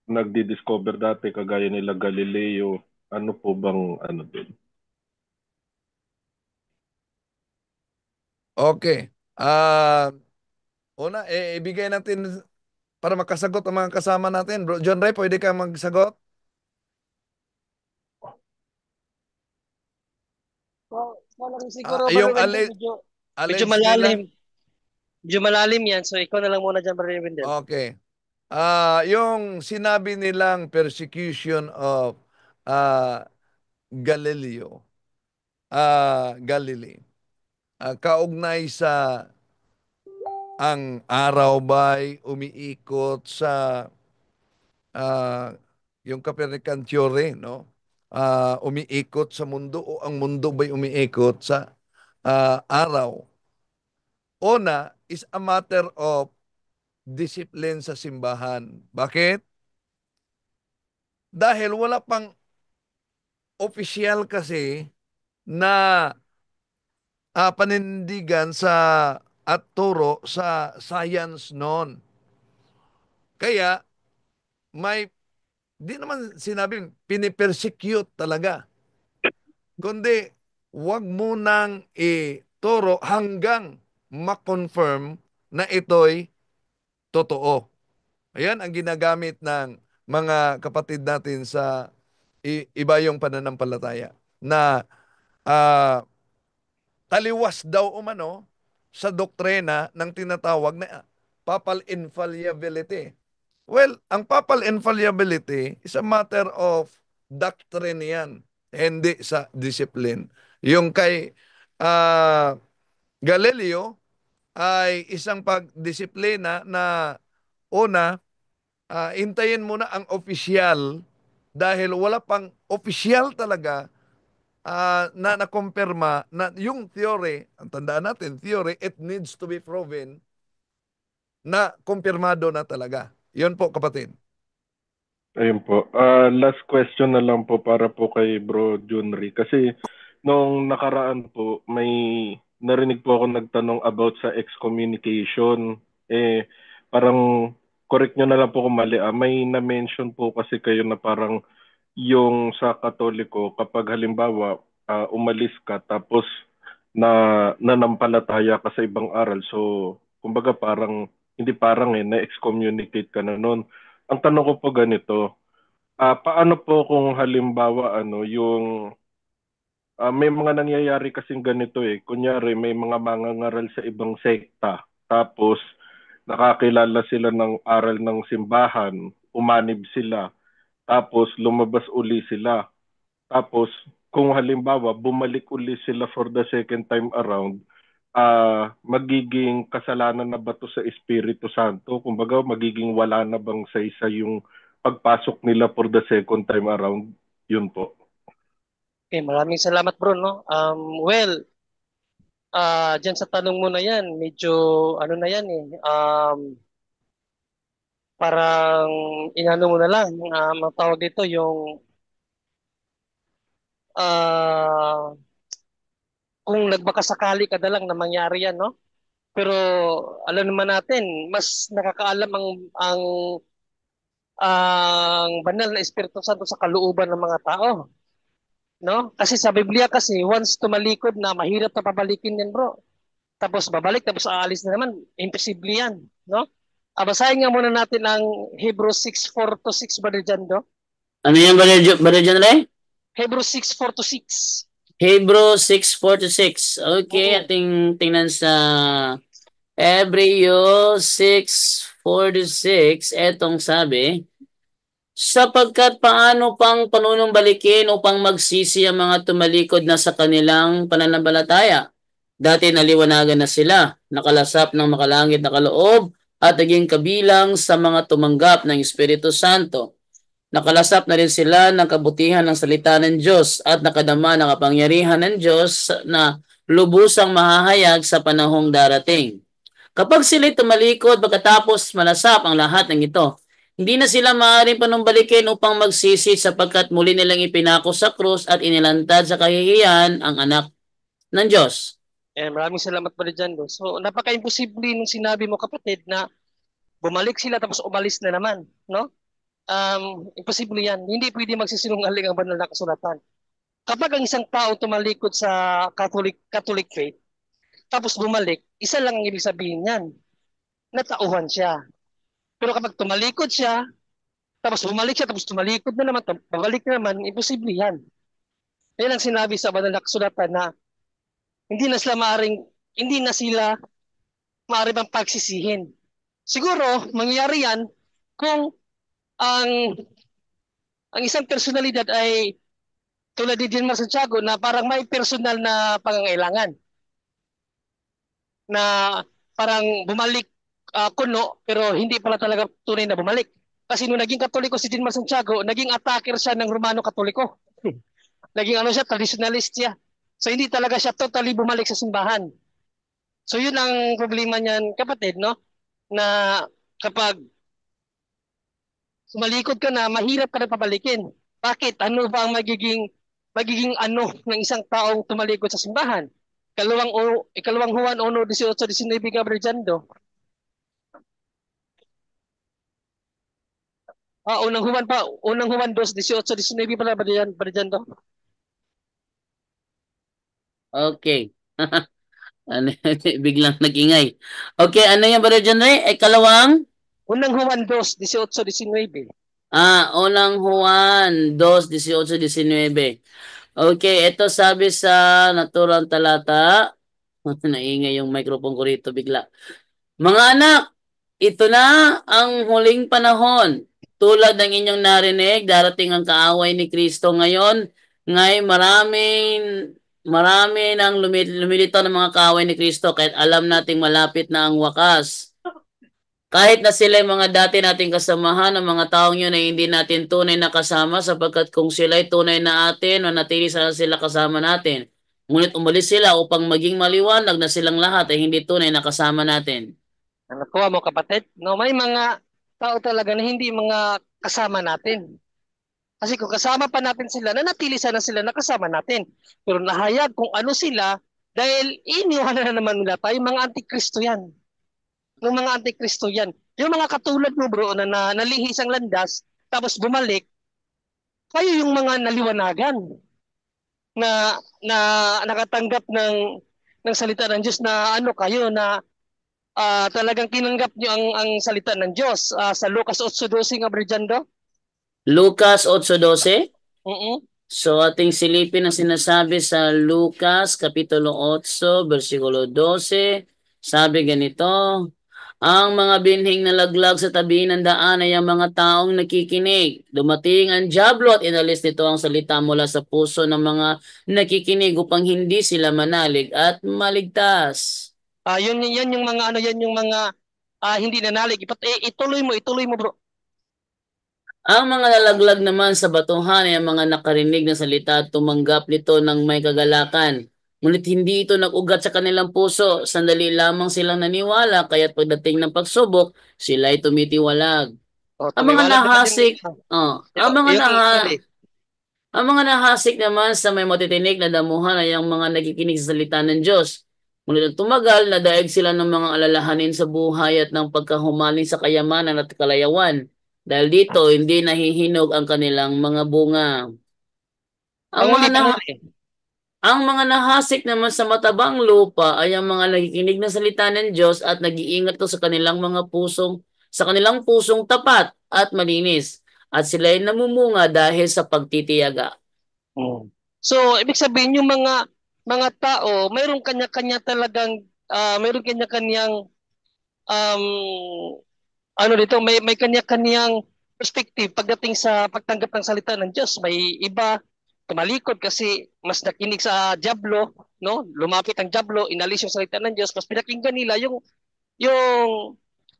nagdi-discover dati kagaya nila Galileo. Ano po bang ano doon? Okay. Una, ibigay natin para makasagot ang mga kasama natin. Bro John Ray, pwede ka magsagot? So lang siguro, Yung Brother Wendell, medyo alleged nila? malalim. Medyo malalim yan. So ikaw na lang muna dyan, Brother Wendell. Okay. Yung sinabi nilang persecution of Galileo, Galilee, kaugnay sa ang araw ba'y umiikot sa ah, yung Copernican theory, no? Umiikot sa mundo o ang mundo ba'y umiikot sa araw? Una is a matter of discipline sa simbahan. Bakit? Dahil wala pang opisyal kasi na panindigan sa at turo sa science noon. Kaya may di naman sinabing pinipersecute talaga. Kundi wag mo nang ituro hanggang ma-confirm na ito'y totoo. Ayan ang ginagamit ng mga kapatid natin sa iba yung pananampalataya na ah, taliwas daw umano sa doktrina ng tinatawag na papal infallibility. Well, ang papal infallibility is a matter of doctrine yan, hindi sa discipline. Yung kay ah, Galileo ay isang pagdisiplina na una, hintayin muna ang opisyal dahil wala pang opisyal talaga na nakumpirma na yung theory, ang tandaan natin, theory, it needs to be proven na kumpirmado na talaga. Yun po, kapatid. Ayun po. Last question na lang po para po kay Bro Junri. Kasi nung nakaraan po, may narinig po ako nagtanong about sa excommunication. Parang correct nyo na lang po kung mali. May na-mention po kasi kayo na parang yung sa Katoliko, kapag halimbawa umalis ka tapos nanampalataya ka sa ibang aral. So, kumbaga parang, hindi parang na-excommunicate ka na noon. Ang tanong ko po ganito, paano po kung halimbawa yung may mga nangyayari kasing ganito kunyari may mga mangangaral sa ibang sekta tapos nakakilala sila ng aral ng simbahan, umanib sila, tapos lumabas uli sila. Tapos, kung halimbawa, bumalik uli sila for the second time around, magiging kasalanan na ba to sa Espiritu Santo? Kumbaga, magiging wala na bang sa isa yung pagpasok nila for the second time around? Yun po. Okay, maraming salamat bro, no? Well, dyan sa tanong mo na yan, medyo ano na yan parang inano mo na lang, matawag dito yung kung nagbakasakali ka na lang na mangyari yan, no? Pero alam naman natin, mas nakakaalam ang banal na Espiritu Santo sa kalooban ng mga tao, no? Kasi sa Biblia kasi, once tumalikod na, mahirap na pabalikin yan, bro. Tapos babalik, tapos aalis na naman, imposible yan, no? Basahin nga muna natin ang Hebrews 6:4-6, Brother Jando. Ano yan, Brother John Ray? Hebrews 6:4-6. Hebrews 6:4-6. Okay, Oo. ating tingnan sa Hebreo 6:4-6. Etong sabi, sapagkat paano pang panunumbalikin upang magsisi ang mga tumalikod na sa kanilang pananampalataya. Dati naliwanagan na sila, nakalasap ng makalangit na kaloob at naging kabilang sa mga tumanggap ng Espiritu Santo. Nakalasap na rin sila ng kabutihan ng salita ng Diyos at nakadama ng kapangyarihan ng Diyos na lubusang mahahayag sa panahong darating. Kapag sila'y tumalikod pagkatapos malasap ang lahat ng ito, hindi na sila maaaring panumbalikin upang magsisi sapagkat muli nilang ipinako sa krus at inilantad sa kahihiyan ang anak ng Diyos. Maraming salamat, Brother Jando. So, napaka-imposible nung sinabi mo, kapatid, na bumalik sila tapos umalis na naman, no? Imposible yan. Hindi pwede magsisinungaling ang banal na kasulatan. Kapag ang isang tao tumalikod sa Catholic faith, tapos bumalik, isa lang ang ibig sabihin niyan, natauhan siya. Pero kapag tumalikod siya, tapos bumalik siya, tapos tumalikod na naman, pabalik na naman, imposible yan. Yan ang sinabi sa banal na kasulatan na hindi na sila maaring pang pagsisihin. Siguro, mangyayari yan kung ang isang personalidad ay tulad ni Dilmar Santiago na parang may personal na pangangailangan. Na parang bumalik kuno pero hindi pala talaga tunay na bumalik. Kasi nung naging Katoliko si Dilmar Santiago, naging attacker siya ng Romano Katoliko. Naging traditionalist siya. So hindi talaga siya totally bumalik sa simbahan. So yun ang problema niyan, kapatid, no? Na kapag sumalikod ka na, mahirap ka na pabalikin. Bakit? Ano ba ang magiging ng isang taong tumalikod sa simbahan? Ikalawang Juan 1:18-19, Gabriel Jando. Unang Juan 2:18-19 pala, Gabriel Jando. Okay. Ano, biglang nag-ingay. Okay, ano yan, Brother John Ray? Ikalawang? Unang Juan 2:18-19. Unang Juan 2:18-19. Okay, ito sabi sa naturang talata. Naingay yung microphone ko rito bigla. Mga anak, ito na ang huling panahon. Tulad ng inyong narinig, darating ang kaaway ni Kristo ngayon. Ngayon marami nang lumilitaw ng mga kaaway ni Kristo kahit alam nating malapit na ang wakas. Kahit na sila yung mga dati nating kasamahan, ang mga taong yun ay hindi natin tunay na kasama sapagkat kung sila ay tunay na atin, manatili sana sila kasama natin. Ngunit umalis sila upang maging maliwanag na silang lahat ay hindi tunay na kasama natin. Nakuha mo, kapatid? No, may mga tao talaga na hindi mga kasama natin. Kasi kung kasama pa natin sila, nanatili sana sila na kasama natin. Pero nahayag kung ano sila dahil iniwan na naman nila tayo, mga antikristo yan. Ng mga antikristo yan. Yung mga katulad mo, bro, na nalihis ang landas, tapos bumalik, kayo yung mga naliwanagan. na nakatanggap ng salita ng Diyos na ano kayo na talagang tinanggap niyo ang salita ng Diyos sa Lucas 8:12 nga Brigando? Lucas 8:12. Mm. So ating silipin ang sinasabi sa Lucas Kapitulo 8, versikulo 12. Sabi ganito, ang mga binhing nalaglag sa tabi ng daan ay ang mga taong nakikinig. Dumating ang dyablo at inalis nito ang salita mula sa puso ng mga nakikinig upang hindi sila manalig at maligtas. Yan yung mga ano, yan yung mga hindi nanalig. Ituloy mo bro. Ang mga nalaglag naman sa batuhan ay ang mga nakarinig ng salita at tumanggap nito ng may kagalakan. Ngunit hindi ito nag-ugat sa kanilang puso. Sandali lamang silang naniwala, kaya't pagdating ng pagsubok, sila ay tumitiwalag. Ang mga Tumiwala baka din. nahasik, ang mga Yung ang mga nahasik naman sa may matitinig na damuhan ay ang mga nakikinig sa salita ng Diyos. Ngunit ang tumagal, nadaig sila ng mga alalahanin sa buhay at ng pagkahumaling sa kayamanan at kalayawan. Dahil dito, hindi nahihinog ang kanilang mga bunga. Ang mga ang mga nahasik naman sa matabang lupa ay ang mga nakikinig ng salita ng Diyos at nag-iingat to sa kanilang pusong tapat at malinis. At sila ay namumunga dahil sa pagtitiyaga. So, ibig sabihin yung mga tao, mayroon kanya-kanya talagang mayroon kanya-kanyang ano dito, may kanya-kanyang perspective pagdating sa pagtanggap ng salita ng Diyos. May iba tumalikod kasi mas nakinig sa diablo, no? Lumapit ang diablo, inalis yung salita ng Diyos, mas pinakinggan nila yung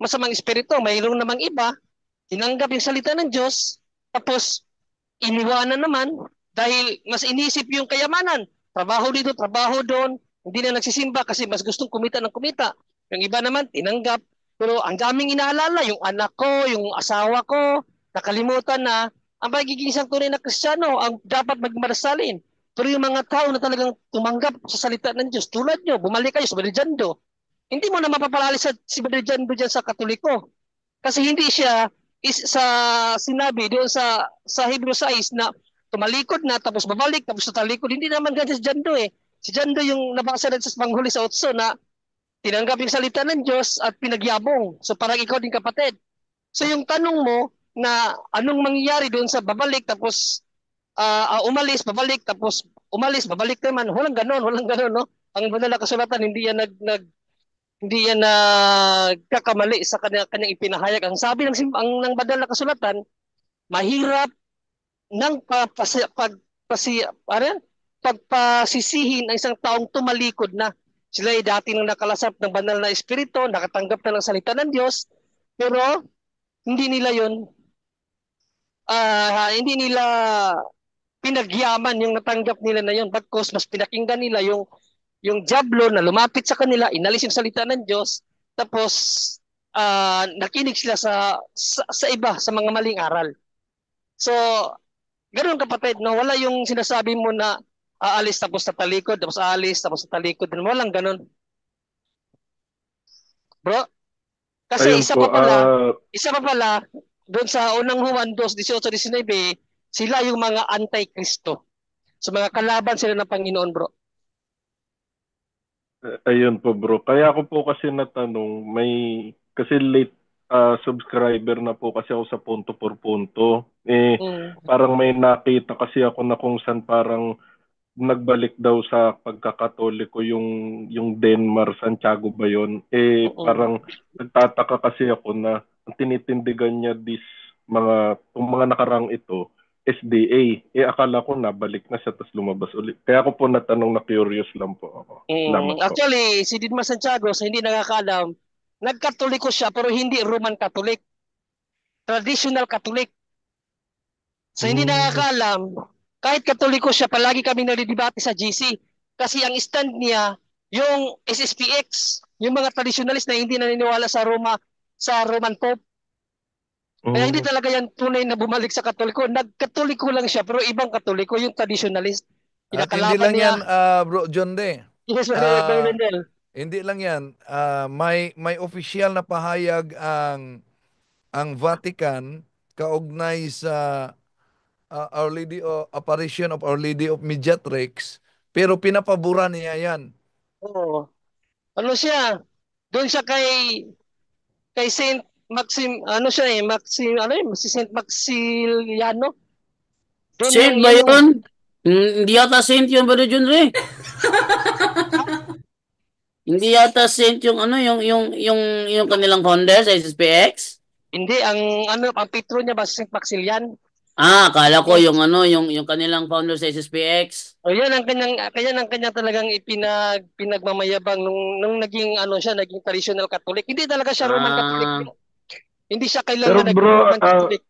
masamang espiritu. Mayroon namang iba tinanggap yung salita ng Diyos, tapos iniwanan naman dahil mas inisip yung kayamanan. Trabaho dito, trabaho doon, hindi na nagsisimba kasi mas gustong kumita ng kumita. Yung iba naman, tinanggap. Pero ang daming inaalala, yung anak ko, yung asawa ko, nakalimutan na ang pagiging isang tunay na Kristiyano, ang dapat magmarasalin. Pero yung mga tao na talagang tumanggap sa salita ng Diyos, tulad nyo, bumalik kayo sa Brigando, hindi mo na mapapalali si Brigando dyan sa Katoliko. Kasi hindi siya sa sinabi doon sa Hebrew 6 na tumalikod na tapos babalik tapos tatalikod. Hindi naman ganyan si Jando eh. Si Jando yung nabasa rin sa panghuli sa Otso na tinanggap yung salita ng Diyos at pinagyabong. So parang ikaw din kapatid. So yung tanong mo na anong mangyayari doon sa babalik tapos umalis, babalik tapos umalis, babalik naman. Walang ganon, no? Ang banal na kasulatan hindi yan nagkakamali sa kanyang ipinahayag. Ang sabi ng banal na kasulatan, mahirap ng pagpasisihin ang isang taong tumalikod na. Sila ay dati nang nakalasap ng banal na espiritu, nakatanggap na ng salita ng Diyos, pero hindi nila pinagyaman yung natanggap nila na yun. Bagkus mas pinakinggan nila yung diablo na lumapit sa kanila, inalis yung salita ng Diyos, tapos nakinig sila sa iba, sa mga maling aral. So, ganoon kapatid, no? Wala yung sinasabi mo na aalis tapos tatalikod, tapos aalis tapos tatalikod. Walang ganon. Bro, kasi Ayun isa po, pa pala, doon sa unang Juan 2:18-19, sila yung mga anti-Kristo. So mga kalaban sila ng Panginoon, bro. ayun po bro. Kaya ako po kasi natanong, kasi late subscriber na po kasi ako sa punto por punto. Parang may nakita kasi ako na kung saan parang nagbalik daw sa pagkakatoliko yung Denmar Santiago ba yun? Parang nagtataka kasi ako na ang tinitindigan niya mga nakarang ito, SDA. Akala ko nabalik na siya tapos lumabas ulit. Kaya ako po natanong, na curious lang po ako. Salamat po. Actually, si Denmar Santiago, sa hindi nakakaalam, nagkatoliko siya pero hindi Roman Catholic. Traditional Catholic. Sa hindi nakakaalam, kahit Katoliko siya, palagi kami nalidibate sa GC. Kasi ang stand niya, yung SSPX, yung mga traditionalist na hindi naniniwala sa Roman Pope. Kaya hindi talaga yan tunay na bumalik sa Katoliko. Nagkatoliko lang siya, pero ibang Katoliko, yung traditionalist. At hindi lang yan, Bro John De. Yes, Brother Wendell. Hindi lang yan. May official na pahayag ang Vatican kaugnay sa Our Lady apparition of Our Lady of Mediatrix, pero pinapabura niya yan. Oo. Ano siya? Doon siya kay Saint Maxim, ano siya Maxim, ano si Saint Maximiliano. Doon Saint ba yun? Hindi yata saint yun, Brother John Ray. Hindi yata saint yung ano, yung kanilang founder sa SSPX. Hindi, ang patron niya ba si Saint Maximilian? Akala ko yung ano, yung kanilang founder sa SSPX. O yan ang kanya talagang pinagmamayabang nung naging ano siya, naging traditional Catholic. Hindi talaga siya Roman Catholic. Hindi siya Pero kailangan naging bro, Roman Catholic.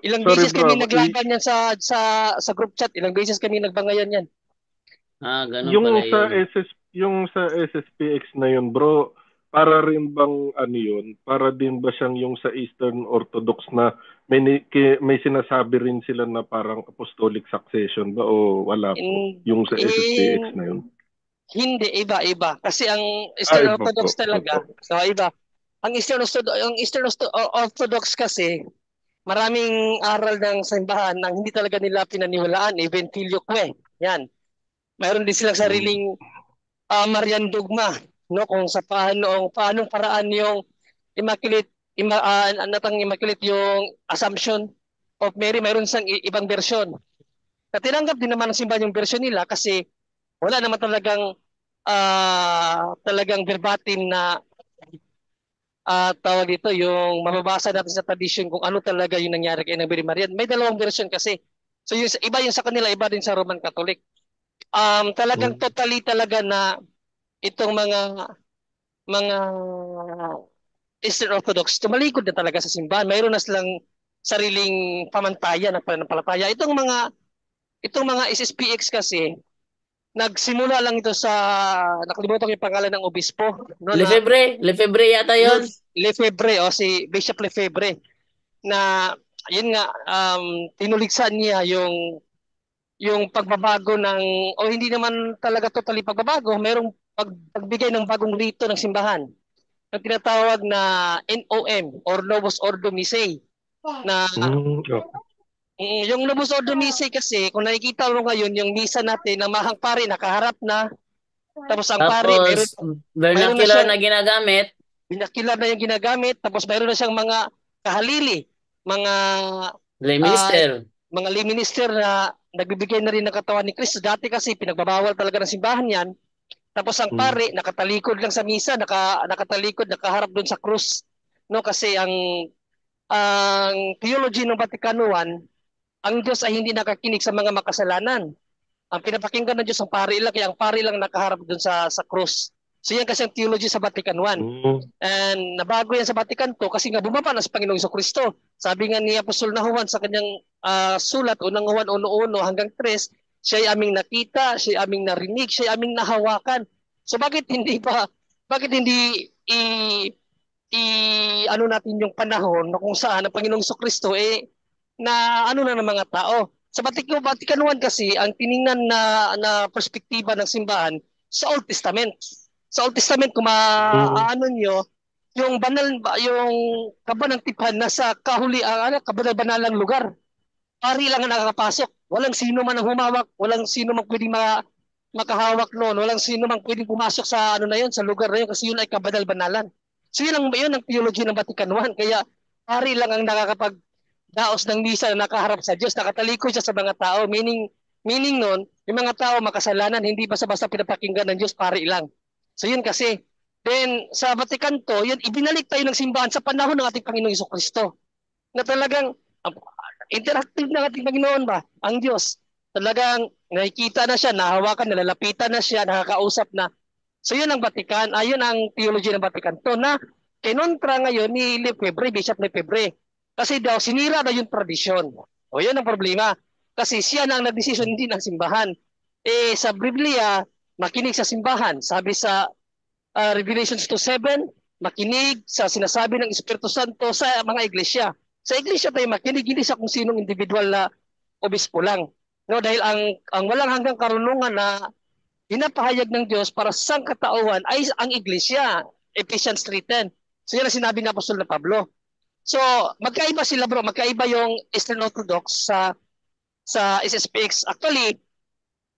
Ilang sorry beses bro, kami naglaban yan sa group chat. Ilang beses kami nagbangayan yan. Ganun yung pala sa yun. yung sa SSPX na yun bro, para rin bang ano yun? Para din ba siyang yung sa Eastern Orthodox na may sinasabi rin sila na parang apostolic succession ba o wala po? Yung sa SSPX na yun. Hindi, iba. Kasi ang Eastern Iba Orthodox po. talaga, so iba. Ang Eastern Orthodox kasi, maraming aral ng simbahan na hindi talaga nila pinaniwalaan, even filioque. Yan. Mayroon din silang sariling Marian dogma, no, kung sa paanong paraan yung immaculate immaculate yung Assumption of Mary, mayroon siyang ibang version. Na tinanggap din naman ng simbahan yung version nila kasi wala naman talagang verbatim na tawag dito yung mababasa natin sa tradition kung ano talaga yung nangyari kay Virgin Maria. May dalawang version kasi. So yung iba yung sa kanila, iba din sa Roman Catholic. Talagang totally talaga na itong mga Eastern Orthodox tumalikod na talaga sa simbahan. Mayroon na silang sariling pamantayan ng pananampalataya. Itong mga SSPX kasi nagsimula lang ito sa, nakalimutan ko yung pangalan ng obispo, no, Lefebvre yata yun. Lefebvre, si Bishop Lefebvre, na yun nga, tinuligsan niya yung pagbabago o hindi naman talaga totally pagbabago, mayroong pagbigay ng bagong rito ng simbahan na tinatawag na NOM or Novus Ordo Missae, na yung Novus Ordo Missae kasi kung nakikita mo ngayon yung misa natin na mahang pari nakaharap na, tapos ang pari vernacular na ginagamit. Vernacular na yung ginagamit, tapos mayroon na siyang mga kahalili, mga lay minister na nagbibigay na rin ng katawan ni Kristo. Dati kasi pinagbabawal talaga ng simbahan yan. Tapos ang pari nakatalikod lang sa misa, nakatalikod, nakaharap doon sa krus. No, kasi ang theology ng Vaticano I, ang Diyos ay hindi nakakinig sa mga makasalanan. Ang pinapakinggan ng Diyos ang pari lang, kaya ang pari lang nakaharap doon sa krus. So yan kasi ang theology sa Vatican I. And nabago yan sa Vatican II kasi nga bumaba na sa Panginoong Jesucristo. Sabi nga ni Apostol na Juan sa kanyang sulat, unang Juan 1:1 hanggang 3, siya ay aming nakita, siya ay aming narinig, siya ay aming nahawakan. So bakit hindi ano natin yung panahon na kung saan ang Panginoong Jesucristo na ano na ng mga tao. Sa Vatican I kasi ang tiningnan na perspektiba ng simbahan sa Old Testament. Sa Old Testament kung ano nyo, yung kabanang tiphan nasa kabanal-banalang lugar. Pari lang ang nakakapasok. Walang sino man ang humawak, walang sino man pwedeng makahawak noon, walang sino man pwedeng pumasok sa sa lugar na yun kasi yun ay kabanal-banalan. So yun ang theology ng Vatican I. Kaya pari lang ang nakakapagdaos ng misa na nakaharap sa Diyos, nakatalikod siya sa mga tao. Meaning noon, yung mga tao makasalanan, hindi basta-basta pinapakinggan ng Diyos, pari lang. So yun kasi. Then sa Vatican II, yun ibinalik tayo ng simbahan sa panahon ng ating Panginoong Jesucristo. Na talagang interactive ng ating Panginoon ba? Ang Diyos. Talagang nakikita na siya, nahawakan, nalalapitan na siya, nakakausap na. So yun ang Vatican, yun ang theology ng Vatican II na kinontra ngayon ni Lefebvre, Bishop Lefebvre. Kasi daw sinira na yung tradisyon. O yun ang problema. Kasi siya na ang nagdesisyon, hindi ng simbahan. Sa Biblia, makinig sa simbahan. Sabi sa Revelations 2:7, makinig sa sinasabi ng Espiritu Santo sa mga iglesia. Sa iglesia tayo makinig, hindi sa kung sinong individual na obispo lang. No, dahil ang walang hanggang karunungan na pinapahayag ng Diyos para sa sangkatauhan ay ang iglesia. Ephesians 3:10. So yan ang sinabi ng Apostol na Pablo. So magkaiba sila bro, magkaiba yung Eastern Orthodox sa sa SSPX. Actually,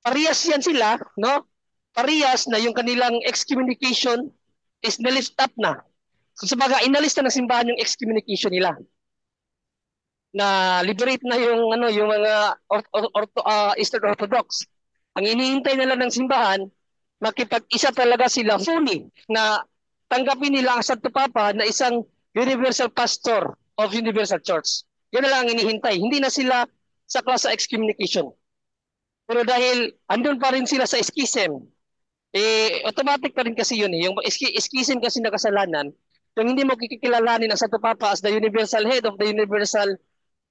parehas yan sila, no? Parehas na yung kanilang excommunication is nalift up na. So sabaga, inalis na ng simbahan yung excommunication nila. Na liberate na yung yung mga Eastern Orthodox. Ang iniintay nila ng simbahan, makipag-isa talaga sila fully na tanggapin nila ang Santo Papa na isang universal pastor of Universal Church. Yan na lang ang inihintay. Hindi na sila sa klase excommunication. Pero dahil andun pa rin sila sa schism, automatic pa rin kasi yun eh. Yung schism kasi na kasalanan, yung hindi mo kikilalanin ang Santo Papa as the universal head of the Universal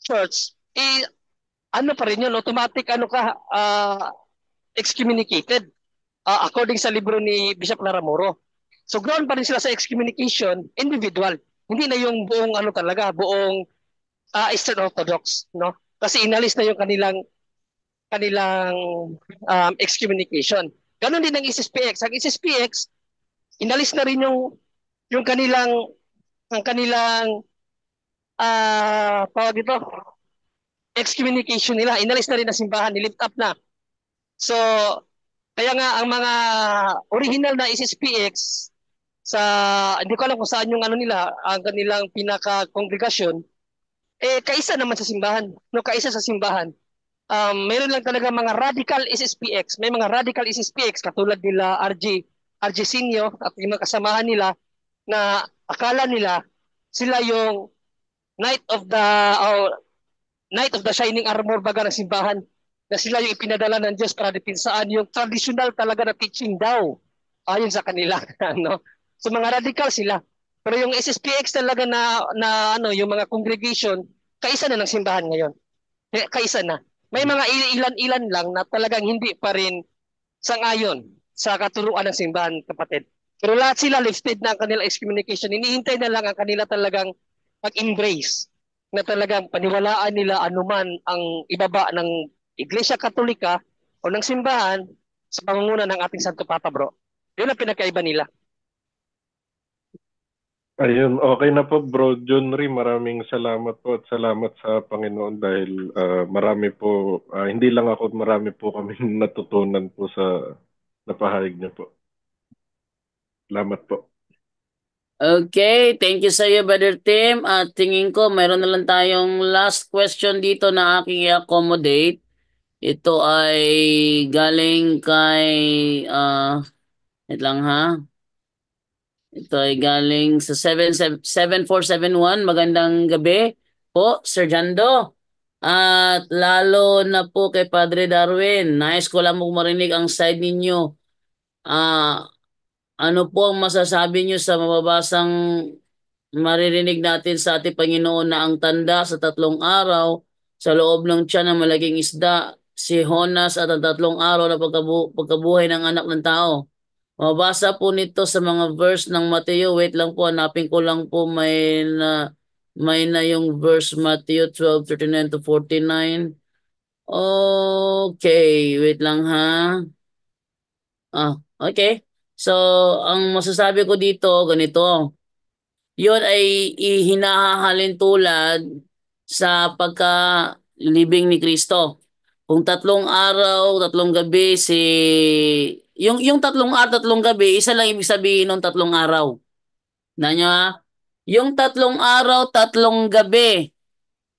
Church, ano pa rin yun, automatic excommunicated according sa libro ni Bishop Laramoro. So ground pa rin sila sa excommunication individual. Hindi na yung buong buong Eastern Orthodox, no? Kasi inalis na yung kanilang excommunication. Ganon din ang SSPX. Ang SSPX, inalis na rin yung kanilang tawag ito, excommunication nila. Inalis na rin na simbahan, nilift up na. So, kaya nga ang mga original na SSPX hindi ko alam kung saan yung nila, ang kanilang pinaka-kongregasyon, kaisa naman sa simbahan. No, kaisa sa simbahan. Mayroon lang talaga mga radical SSPX. May mga radical SSPX katulad nila RG Sinyo at yung mga kasamahan nila na akala nila sila yung Knight of the Shining Armor baga ng simbahan, na sila yung ipinadala ng Diyos para depinsaan yung traditional talaga na teaching daw ayon sa kanila. No? So mga radical sila. Pero yung SSPX talaga na yung mga congregation, kaisa na ng simbahan ngayon. Kaisa na. May mga ilan-ilan lang na talagang hindi pa rin sangayon sa katuruan ng simbahan, kapatid. Pero lahat sila lifted na ang kanilang excommunication. Hinihintay na lang ang kanila talagang mag-embrace na talagang paniwalaan nila anuman ang ibaba ng Iglesia Katolika o ng simbahan sa pangunguna ng ating Santo Papa, bro. Yun ang pinagkaiba nila. Ayun, okay na po Bro John Ray. Maraming salamat po at salamat sa Panginoon dahil marami po, hindi lang ako, marami po kami natutunan po sa napahayag niyo po. Salamat po. Okay, thank you sa iyo, Brother Tim. At tingin ko, mayroon na lang tayong last question dito na aking i-accommodate. Ito ay galing kay, wait lang ha. Ito ay galing sa 7471. Magandang gabi po, Sir Jando. At lalo na po kay Padre Darwin. Nais ko lang mong marinig ang side ninyo. Ano po ang masasabi niyo sa mababasang maririnig natin sa ating Panginoon na ang tanda sa 3 araw sa loob ng tiyan ng malaking isda, si Jonas at ang 3 araw na pagkabuhay ng anak ng tao. Mabasa po nito sa mga verse ng Mateo. Wait lang po, hanapin ko lang po, may na yung verse Mateo 12:39 to 49. Okay, wait lang ha. Okay. So, ang masasabi ko dito, ganito. Yun ay hinahahalin tulad sa pagka-libing ni Kristo. Kung 3 araw, 3 gabi yung 3 araw, 3 gabi, isa lang ibig sabihin ng 3 araw. Nanyo ha? Yung 3 araw, 3 gabi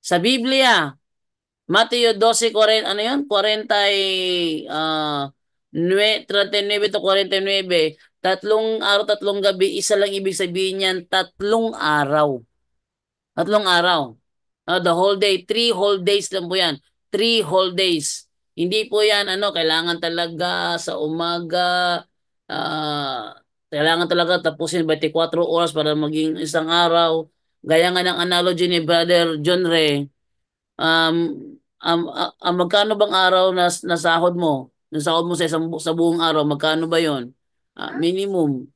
sa Biblia, Mateo 12:40, ano yun? 39 to 49. 3 araw, 3 gabi, isa lang ibig sabihin yan, 3 araw. 3 araw. The whole day, 3 whole days lang po yan. 3 whole days. Hindi po yan, kailangan talaga sa umaga, kailangan talaga tapusin 24 oras para maging isang araw. Gaya nga ng analogy ni Brother John Ray, magkano bang araw na nasahod mo? Nasahod mo sa buong araw, magkano ba yon? Minimum.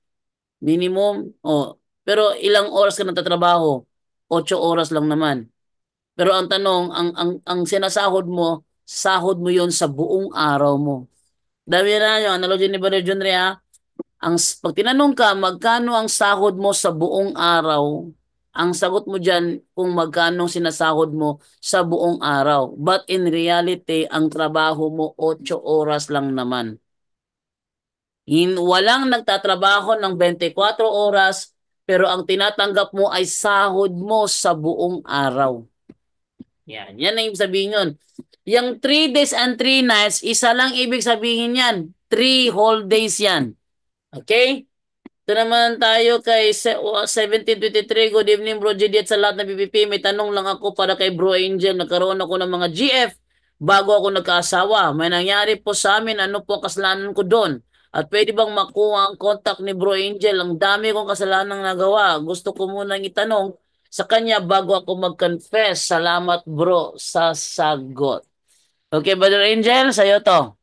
Minimum, pero ilang oras ka nagtatrabaho? 8 oras lang naman. Pero ang tanong, ang sinasahod mo, sahod mo yon sa buong araw mo. Dami na yung analogy ni Brother John Rea. Pag tinanong ka, magkano ang sahod mo sa buong araw, ang sagot mo dyan kung magkano sinasahod mo sa buong araw. But in reality, ang trabaho mo 8 oras lang naman. Walang nagtatrabaho ng 24 oras, pero ang tinatanggap mo ay sahod mo sa buong araw. Yan ang ibig sabihin yun. Yung 3 days and 3 nights, isa lang ibig sabihin yan. 3 whole days yan. Okay? Ito naman tayo kay 1723. Good evening, Bro JD at sa lahat ng PPP. May tanong lang ako para kay Bro Angel. Nagkaroon ako ng mga GF bago ako nagkaasawa. May nangyari po sa amin. Ano po kasalanan ko doon? At pwede bang makuha ang contact ni Bro Angel? Ang dami kong kasalanan nagawa. Gusto ko munang itanong sa kanya bago ako mag-confess. Salamat, bro, sa sagot. Okay, Brother Angel, sa'yo to.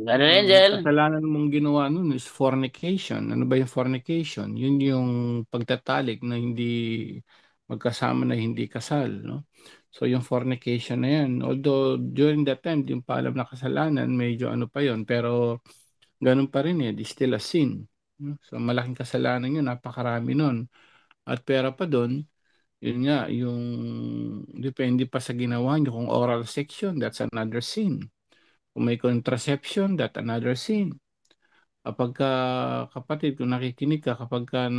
Brother Angel. Kasalanan mong ginawa nun is fornication. Ano ba yung fornication? Yun yung pagtatalik na hindi magkasama na hindi kasal, no? So yung fornication na yan, although during that time, yung paalam na kasalanan, medyo ano pa yon, pero ganun pa rin it's still a sin. No? So malaking kasalanan yun, napakarami nun. At pera pa doon, yun nga, yung depende pa sa ginawa nyo. Kung oral sex yun, that's another sin. Kung may contraception, that's another sin. Kapag ka, kapatid, kung nakikinig ka, kapag ka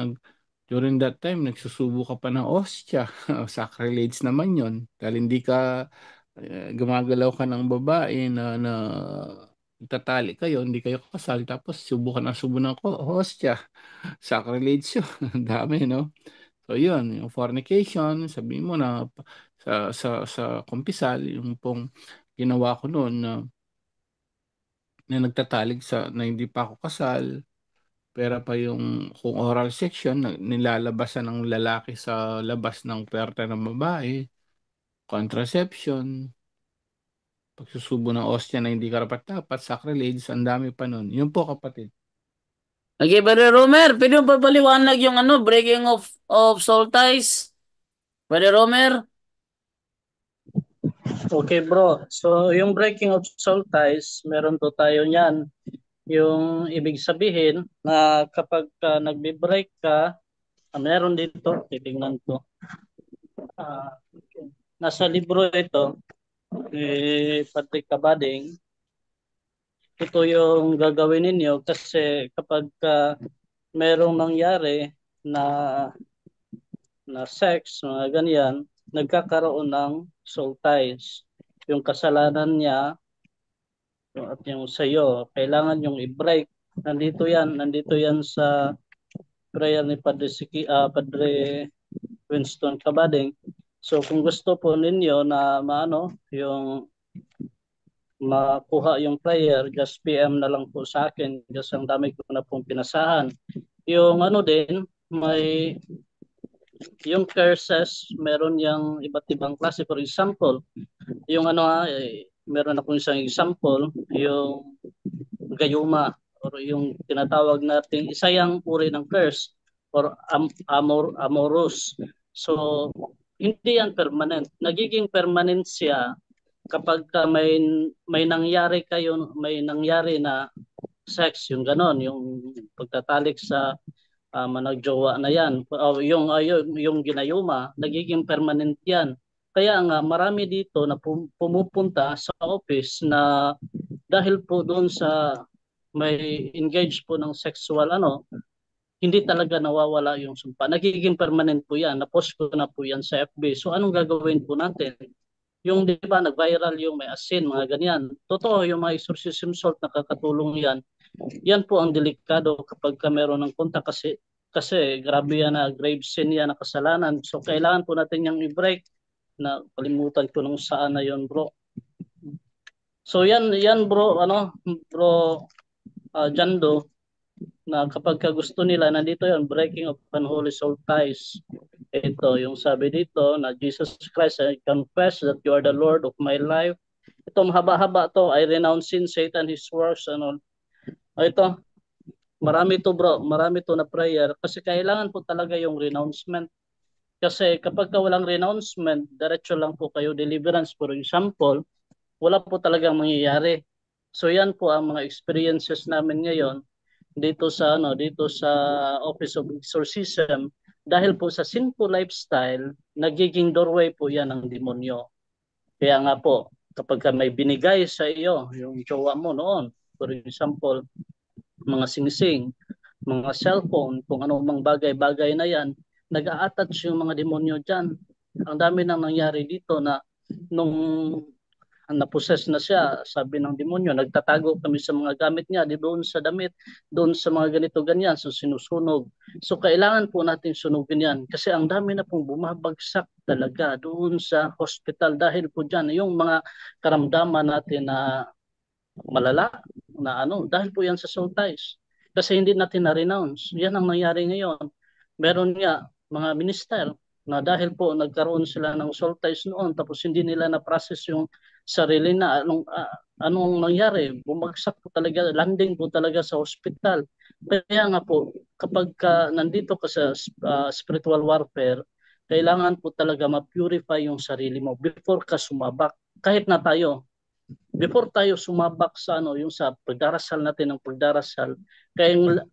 during that time, nagsusubo ka pa ng ostya, sacrilege naman yon. Dahil hindi ka, gumagalaw ka ng babae na tatali kayo, hindi kayo kasal, tapos subo ka ng subo ng ostya. Sacrilege yun. Ang dami, no? So, yun, yung fornication, sabihin mo na sa kumpisal, yung pong ginawa ko noon na nagtatalig na hindi pa ako kasal, pera pa yung kung oral section, nilalabasan ng lalaki sa labas ng puwerta ng babae, contraception, pagsusubo ng ostya na hindi karapat-dapat, sacrilege, ang dami pa nun. Yun po, kapatid. Okay, Brother Romer, pwede mo papaliwanag yung breaking of soul ties? Brother Romer? Okay bro, so yung breaking of soul ties, meron po tayo niyan. Yung ibig sabihin na kapag nagbe-break ka, meron dito, titingnan ko. Nasa libro ito, Patrick Kabading, ito yung gagawin ninyo kasi kapag merong nangyari na sex, mga ganyan, nagkakaroon ng soul ties. Yung kasalanan niya at yung sa'yo, kailangan yung i-break. Nandito yan sa prayer ni Padre Winston Kabading. So kung gusto po ninyo na yung makuha yung prayer, just PM na lang po sa akin. Just ang dami ko na pong pinasahan. Yung din, yung curses, meron yung iba't ibang klase. For example, yung meron akong isang example, yung gayuma or yung tinatawag nating isa yung uri ng curse or amorous. So, hindi yan permanent. Nagiging permanent siya kapag may nangyari na sex, yung ganon, yung pagtatalik sa managjowa na yan. Yung ginayuma, nagiging permanent yan. Kaya nga marami dito na pumupunta sa office na dahil po doon sa may engage po ng sexual hindi talaga nawawala yung sumpa. Nagiging permanent po yan. Na-post ko na po yan sa FB. So anong gagawin po natin? Yung di ba nag-viral yung may asin, mga ganyan. Totoo, yung mga exorcism salt nakakatulong yan. Yan po ang delikado kapag meron ng kontak kasi grabe yan na grave sin yan na kasalanan. So kailangan po natin yung i-break na kalimutan ko nung saan na yon bro. So yan bro, bro Jando, na kapag gusto nila, nandito yon breaking of unholy soul ties. Ito, yung sabi dito na Jesus Christ, I confess that you are the Lord of my life. Ito, mahaba-haba to. I renounce sin, Satan, his works, and all. Ito, marami to bro, marami to na prayer kasi kailangan po talaga yung renouncement. Kasi kapag walang renouncement, diretso lang po kayo deliverance. For example, wala po talagang mangyayari. So yan po ang mga experiences namin ngayon dito sa Office of Exorcism dahil po sa sinful lifestyle, nagiging doorway po 'yan ng demonyo. Kaya nga po, kapag may binigay sa iyo, yung jowa mo noon, for example, mga singsing, mga cellphone, kung ano mang bagay-bagay na yan, nag-a-attach yung mga demonyo dyan. Ang dami nang nangyari dito na nung na-possess na siya, sabi ng demonyo, nagtatago kami sa mga gamit niya, di doon sa damit, doon sa mga ganito ganyan, so sinusunog. So kailangan po natin sunugin yan kasi ang dami na pong bumabagsak talaga doon sa hospital dahil po dyan, yung mga karamdaman natin na malala, na dahil po yan sa soul ties. Kasi hindi natin na-renounce. Yan ang nangyari ngayon. Meron nga mga minister na dahil po nagkaroon sila ng soul ties noon tapos hindi nila na-process yung sarili na anong nangyari. Bumagsak po talaga, landing po talaga sa hospital. Kaya nga po, kapag nandito ka sa spiritual warfare, kailangan po talaga ma-purify yung sarili mo before ka sumabak. Kahit na tayo, before tayo sumabak sa yung sa pagdarasal natin ng pagdarasal,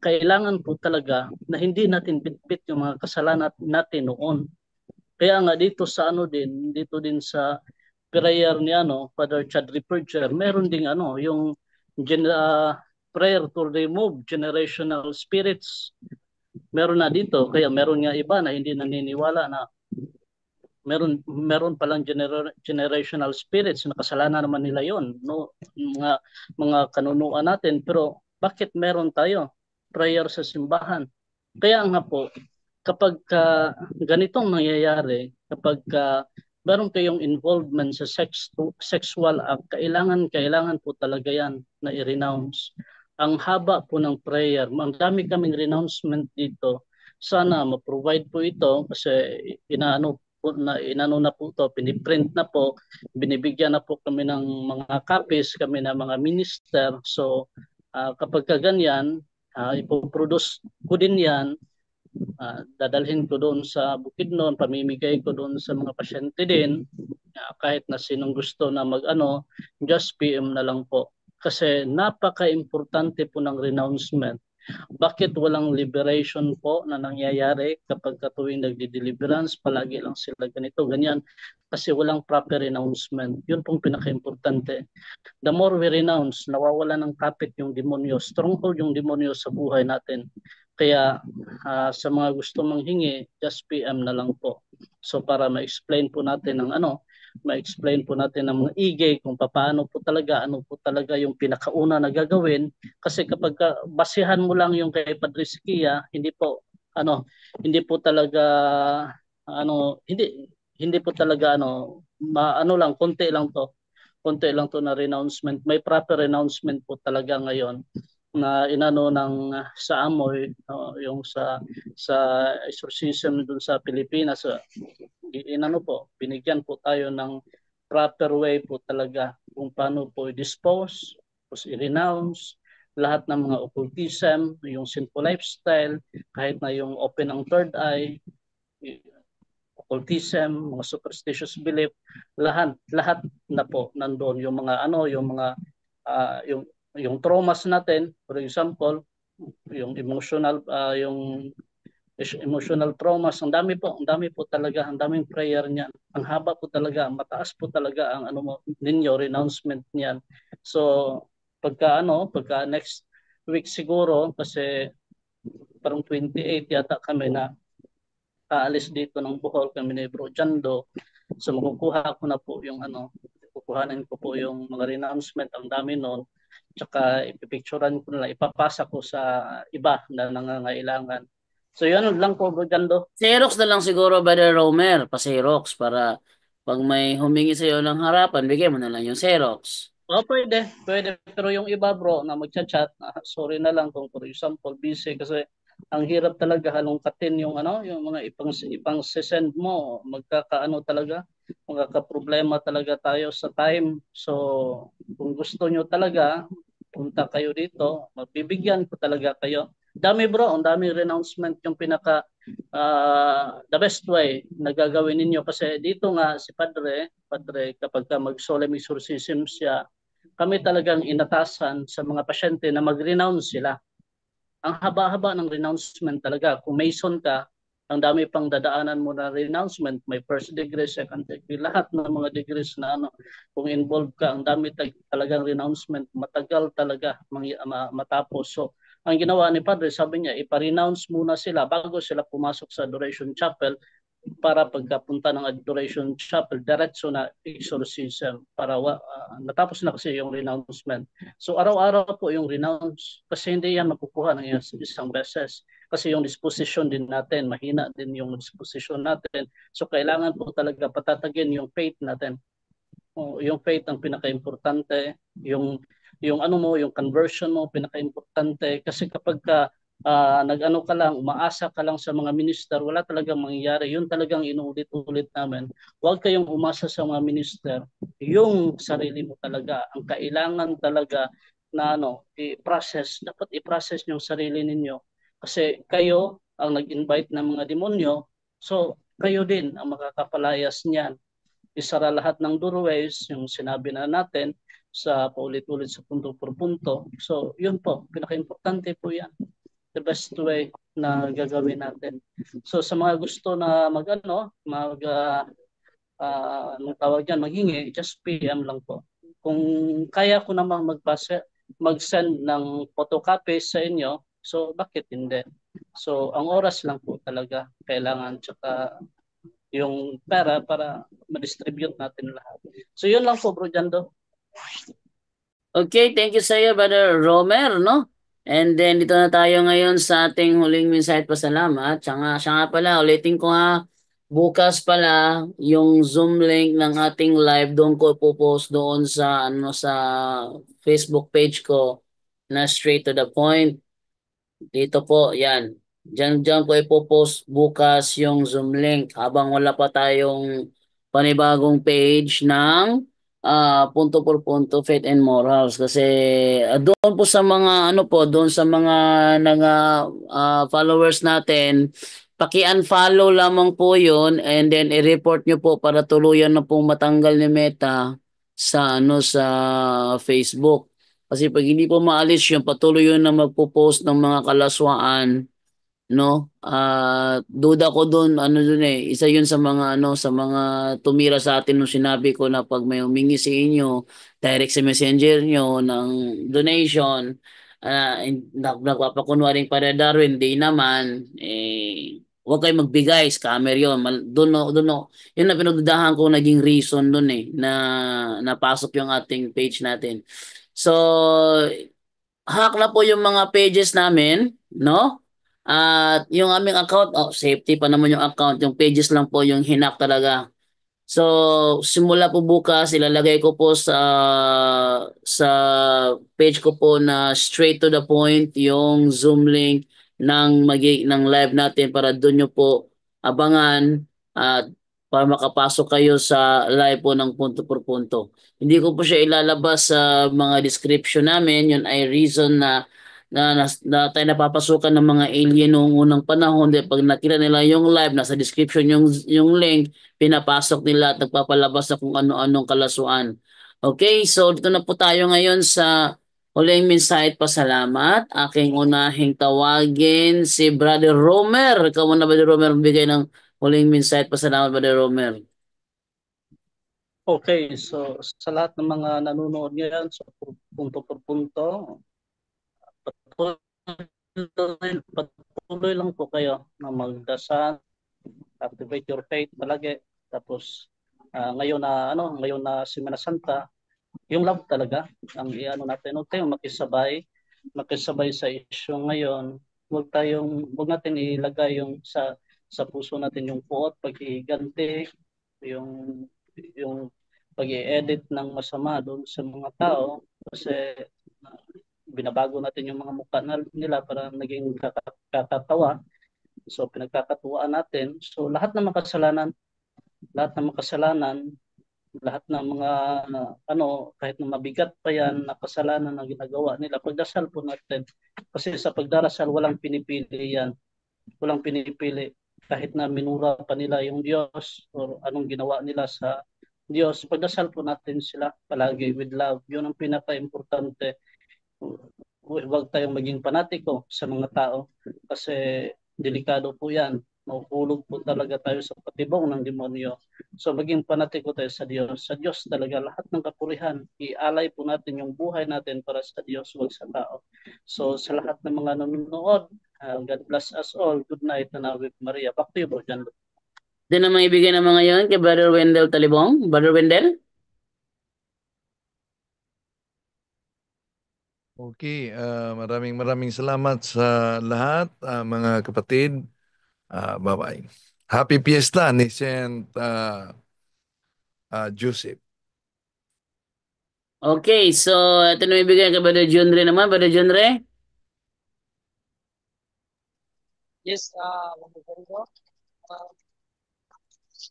kailangan po talaga na hindi natin bitbit yung mga kasalanan natin noon. Kaya nga dito sa dito din sa prayer ni Father Chad Ripperger, meron ding yung prayer to remove generational spirits. Meron na dito, kaya meron nga iba na hindi naniniwala na meron palang generational spirits na kasalanan naman nila yon, no, mga kanunuan natin, pero bakit meron tayo prayer sa simbahan? Kaya nga po, kapag ganitong nangyayari, kapag meron kayong involvement sa sexual act, kailangan po talaga yan na i-renounce. Ang haba po ng prayer, ang dami kaming renouncement dito. Sana ma-provide po ito kasi inano na po ito, piniprint na po, binibigyan na po kami ng mga copies, kami na mga minister. So kapag ganyan, ipoproduce ko din yan, dadalhin ko doon sa Bukidnon, pamimigay ko doon sa mga pasyente din, kahit na sinong gusto na just PM na lang po. Kasi napaka-importante po ng renouncement. Bakit walang liberation po na nangyayari kapag tuwing nagdi-deliverance, palagi lang sila ganito, ganyan? Kasi walang proper renouncement. Yun pong pinaka-importante. The more we renounce, nawawala ng kapit yung demonyo, stronghold yung demonyo sa buhay natin. Kaya sa mga gusto manghingi, just PM na lang po. So para ma-explain po natin ng ma-explain po natin ng mga igay kung paano po talaga, ano po talaga yung pinakauna na gagawin. Kasi kapag basihan mo lang yung kay Padre Sikia, hindi po talaga hindi po talaga lang, konti lang to na renouncement. May proper renouncement po talaga ngayon na sa Amoy, yung sa exorcism dun sa Pilipinas, binigyan po tayo ng proper way po talaga kung paano po i-dispose, i-renounce lahat ng mga occultism, yung sinful lifestyle, kahit na yung open ang third eye, occultism, mga superstitious belief, lahat na po nandoon, yung mga yung traumas natin, for example, yung emotional traumas, ang dami po talaga, ang daming prayer niyan. Ang haba po talaga, mataas po talaga ang ninyo renouncement niyan. So pagka next week siguro, kasi parang 28 yata kami na aalis dito ng Bohol, kami ni Bro Jando. So makukuha ko na po yung kukuhanin ko po yung mga renouncement, ang dami noon. Tsaka ipipicturean ko na, ipapasa ko sa iba na nangangailangan. So yun lang po, Bro Jando. Xerox na lang siguro, Brother Romer, pa-Xerox para pag may humingi sa iyo ng harapan, bigay mo na lang yung Xerox. Pwede. Pero yung iba, bro, na magchat-chat, sorry na lang kung for example, busy kasi ang hirap talaga halongkatin yung mga ipang-send mo, magkakaproblema talaga tayo sa time. So kung gusto nyo talaga, punta kayo dito, magbibigyan ko talaga kayo. Dami, bro, ang daming renouncement yung the best way na gagawin ninyo, kasi dito nga si Padre kapag mag-solemn exorcism siya, kami talagang inatasan sa mga pasyente na mag-renounce sila. ang haba-haba ng renouncement talaga. Kung Mason ka, ang dami pang dadaanan mo na renouncement, may first degree, second degree, lahat ng mga degrees na ano, kung involved ka, ang dami talagang renouncement, matagal talaga matapos. So, ang ginawa ni Padre, sabi niya, ipa-renounce muna sila bago sila pumasok sa Adoration Chapel para pagkapunta ng Adoration Chapel, diretso na exorcism para natapos na kasi yung renouncement. So araw-araw po yung renounce kasi hindi yan makukuha ng isang beses. Kasi yung disposition din natin, mahina din yung disposition natin. So kailangan po talaga patatagin yung faith natin. Yung faith ang pinaka-importante, yung ano mo, yung conversion mo pinaka-importante kasi kapag ka nag-ano ka lang, umaasa ka lang sa mga minister, wala talagang mangyayari. Yun talagang inuulit-ulit namin. Huwag kayong umasa sa mga minister. Yung sarili mo talaga, ang kailangan talaga na i-process, dapat i-process yung sarili ninyo. Kasi kayo ang nag-invite ng mga demonyo, so kayo din ang makakapalayas niyan. Isara lahat ng doorways, yung sinabi na natin sa paulit-ulit sa punto por punto. So yun po, pinaka-importante po yan. The best way na gagawin natin. So sa mga gusto na anong tawag yan, maghingi, just PM lang po. Kung kaya ko namang mag-send ng photocopy sa inyo, so bakit hindi? So ang oras lang po talaga kailangan, tsaka yung pera para ma-distribute natin lahat. So yun lang po, Bro Jando. Okay, thank you sa iyo, Brother Romer, no? And then dito na tayo ngayon sa ating huling mensahe at pasalamat. Siya nga pala, ulitin ko ha, bukas pala yung Zoom link ng ating live, doon ko ipopost doon sa sa Facebook page ko na Straight to the Point. Dito po, yan. Diyan ko ipopost bukas yung Zoom link habang wala pa tayong panibagong page ng punto por punto, faith and morals. Kasi doon po sa mga doon sa mga followers natin, paki-unfollow lamang po yun and then i-report nyo po para tuluyan na pong matanggal ni Meta sa sa Facebook. Kasi pag hindi po maalis yun, patuloy yun na magpo-post ng mga kalaswaan, no? Duda ko doon, doon isa yun sa mga sa mga tumira sa atin nung sinabi ko na pag may humingi sa inyo, direct sa messenger nyo ng donation, nagpapakunwaring para Darwin, di naman, huwag kayo magbigay, scammer yun. Doon, yun na pinagdudahan ko naging reason doon na napasok yung ating page natin. So, hack na po yung mga pages namin, no? At yung aming account, safety pa naman yung account, yung pages lang po yung hinak talaga. So, simula po bukas, ilalagay ko po sa page ko po na Straight to the Point yung Zoom link ng live natin para doon nyo po abangan at para makapasok kayo sa live po ng punto por punto. Hindi ko po siya ilalabas sa mga description namin. Yun ay reason na tayo napapasukan ng mga alien noong unang panahon. Dahil pag nakita nila yung live, nasa description yung link, pinapasok nila at nagpapalabas na kung ano-anong kalasuan. Okay, so dito na po tayo ngayon sa huling mensahe at pasalamat. Aking unahing tawagin si Brother Romer. Ikaw muna, Brother Romer, bigay ng huling mensahe at pasalamat, Brother Romer. Okay, so sa lahat ng mga nanonood ngayon sa punto por punto, patuloy lang po kayo na magdasal, activate your faith palagi. Tapos ngayon na Semana Santa, yung love talaga ang natin. Huwag tayong makisabay sa issue ngayon. Huwag natin ilagay yung sa puso natin yung puot, pag-iganti, yung pag-i-edit ng masama doon sa mga tao kasi binabago natin yung mga mukha nila para naging kakatawa. So pinagkakatuwaan natin. So lahat ng makasalanan, lahat ng mga kahit na mabigat pa yan na kasalanan na ginagawa nila, pagdasal po natin. Kasi sa pagdarasal walang pinipili yan. Walang pinipili kahit na minura pa nila yung Diyos o anong ginawa nila sa Diyos. Pagdasal po natin sila palagi with love. Yun ang pinaka-importante. huwag tayong maging panatiko sa mga tao kasi delikado po yan. Mahuhulog po talaga tayo sa patibong ng demonyo. So maging panatiko tayo sa Diyos. Sa Diyos talaga lahat ng kapurihan. Ialay po natin yung buhay natin para sa Diyos, huwag sa tao. So sa lahat ng mga nanonood, God bless us all. Good night and Ave Maria. Back to you, Bro Jan. Doon naman ibigay ng mga yon kay Brother Wendell Talibong. Brother Wendell? Okay, maraming salamat sa lahat, mga kapatid. Bye-bye. Happy Fiesta ni Saint Joseph. Okay, so ito na ibigay kay Brother John Ray naman. Brother John Ray? Yes,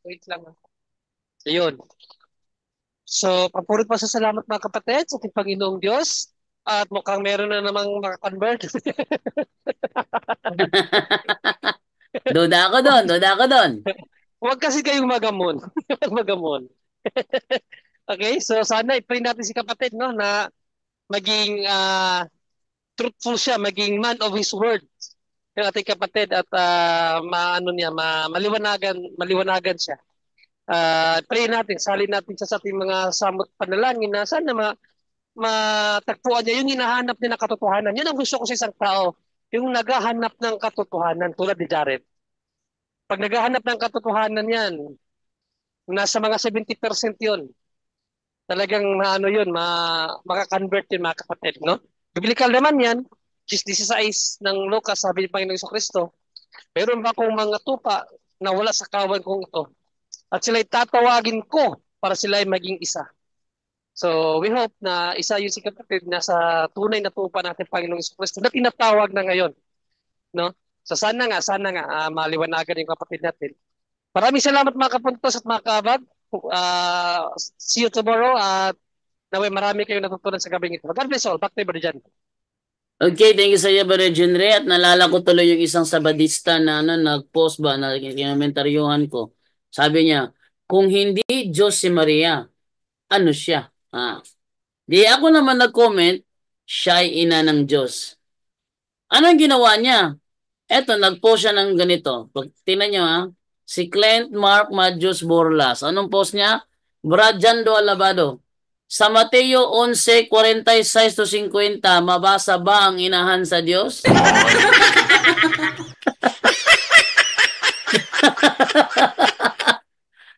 wait lang. Ayun. So, papurit pa sa salamat mga kapatid sa ating Panginoong Diyos. At mukhang meron na namang makakonvert. Duda ako doon. Huwag kasi kayong magamon. Magamon. Okay, so sana i-pray natin si kapatid, no, na maging truthful siya, maging man of his word. Yung ating kapatid at maliwanagan siya. Pray natin, salin natin siya sa ating mga samot panalangin na sana matagpuan niya yung hinahanap niya na katotohanan. Yun ang gusto ko sa isang tao, yung naghahanap ng katotohanan tulad ni Jared. Pag naghahanap ng katotohanan yan, nasa mga 70% yun. Talagang makakonvert yun mga kapatid, no? Biblical naman yan, 16 ng Lucas, sabi ni Panginoong Jesucristo, meron ba akong mga tupa na wala sa kawan kong ito? At sila'y tatawagin ko para sila'y maging isa. So we hope na isa yung si kapatid na sa tunay na tupa natin Panginoong Jesucristo na tinatawag na ngayon. No? So sana nga maliwanagan yung kapatid natin. Maraming salamat mga kapuntos at mga kabag. See you tomorrow at naway marami kayong natutunan sa gabing ito. God bless all. Back to you, Brother Jan. Okay, thank you sa iyo, Brother John Ray. At nalala ko tuloy yung isang Sabadista na nag-post ba, na kinomentaryuhan ko. Sabi niya, kung hindi Diyos si Maria, ano siya? Di ako naman nag-comment, siya ay ina ng Diyos. Ano ang ginawa niya? Eto, nag-post siya ng ganito. Pag tingnan niyo si Clint Mark Majus Borlas. Anong post niya? Brajando Alabado. Sa Mateo 11:46-50, mabasa ba ang inahan sa Diyos?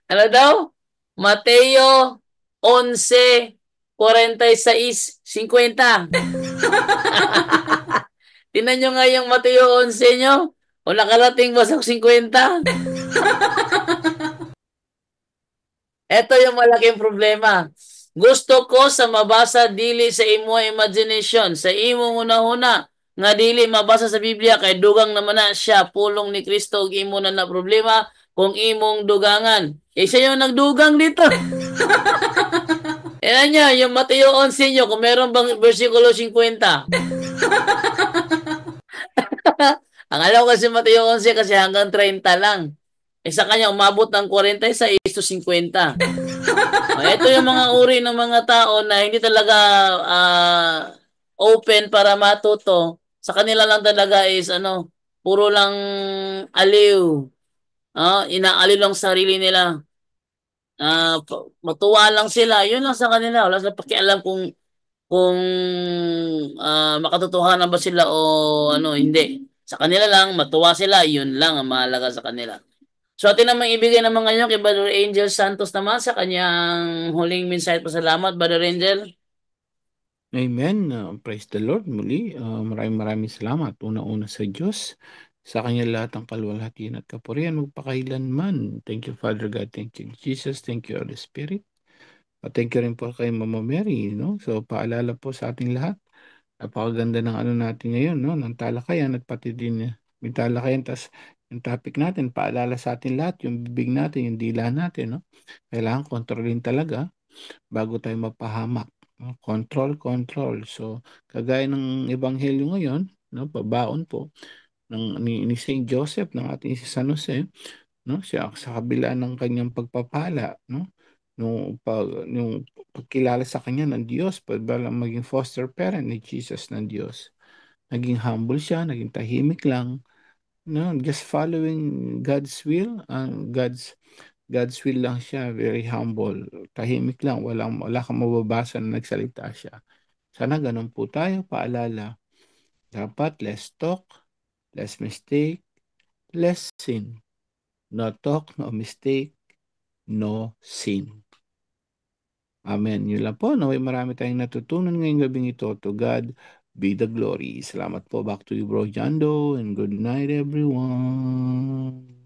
Ano daw? Mateo 11:46-50. Tingnan nyo nga yung Mateo 11 nyo. O nakarating ba sa 50? Ito yung malaking problema. Gusto ko sa mabasa dili sa imo imagination, sa imong una-una nga dili mabasa sa Biblia kay dugang naman na siya pulong ni Kristo ug imo na problema kung imong dugangan. Siya yung nagdugang dito. Yan niya, yung Mateo 11 nyo, kung meron bang versikulo 50. Ang alam ko kasi Mateo 11 kasi hanggang 30 lang. Sa kanya umabot ng 46-50. Ito yung mga uri ng mga tao na hindi talaga open para matuto. Sa kanila lang talaga is puro lang aliw. Inaaliw lang sarili nila. Matuwa lang sila. Yun lang sa kanila. Wala sa pakialam kung makatotohanan ba sila o hindi. Sa kanila lang, matuwa sila. Yun lang ang mahalaga sa kanila. So atin naman ibigay naman ngayon kay Brother Angel Santos naman sa kanyang huling mensahe. Pasalamat, Brother Angel. Amen. Praise the Lord muli. Maraming salamat. Una-una sa Diyos. Sa Kanya lahat ang kalwalhatian at kapurihan magpakailanman. Thank you, Father God. Thank you, Jesus. Thank you, Holy Spirit. At thank you rin po kay Mama Mary. No? So paalala po sa ating lahat. Napakaganda ng natin ngayon, no? Ng talakayan at pati din may talakayan. Tas yung topic natin, paalala sa atin lahat, yung bibig natin, yung dila natin, no? Kailangan kontrolin talaga bago tayo mapahamak. No? Control. So, kagaya ng Ebanghelyo ngayon, no? Pabaon po ni Saint Joseph ng ating si San Jose, no? Siya sa kabila ng kanyang pagpapala, no? yung pagkilala sa kanya ng Diyos, balang maging foster parent ni Jesus ng Diyos. Naging humble siya, naging tahimik lang, no, just following God's will, God's will lang siya, very humble, tahimik lang, wala kang mababasa na nagsalita siya. Sana ganun po tayo, paalala. Dapat less talk, less mistake, less sin. No talk, no mistake, no sin. Amen. Yun lang po. Naway marami tayong natutunan ngayong gabing ito. To God be the glory. Salamat po. Back to you, Bro Jando, and good night, everyone.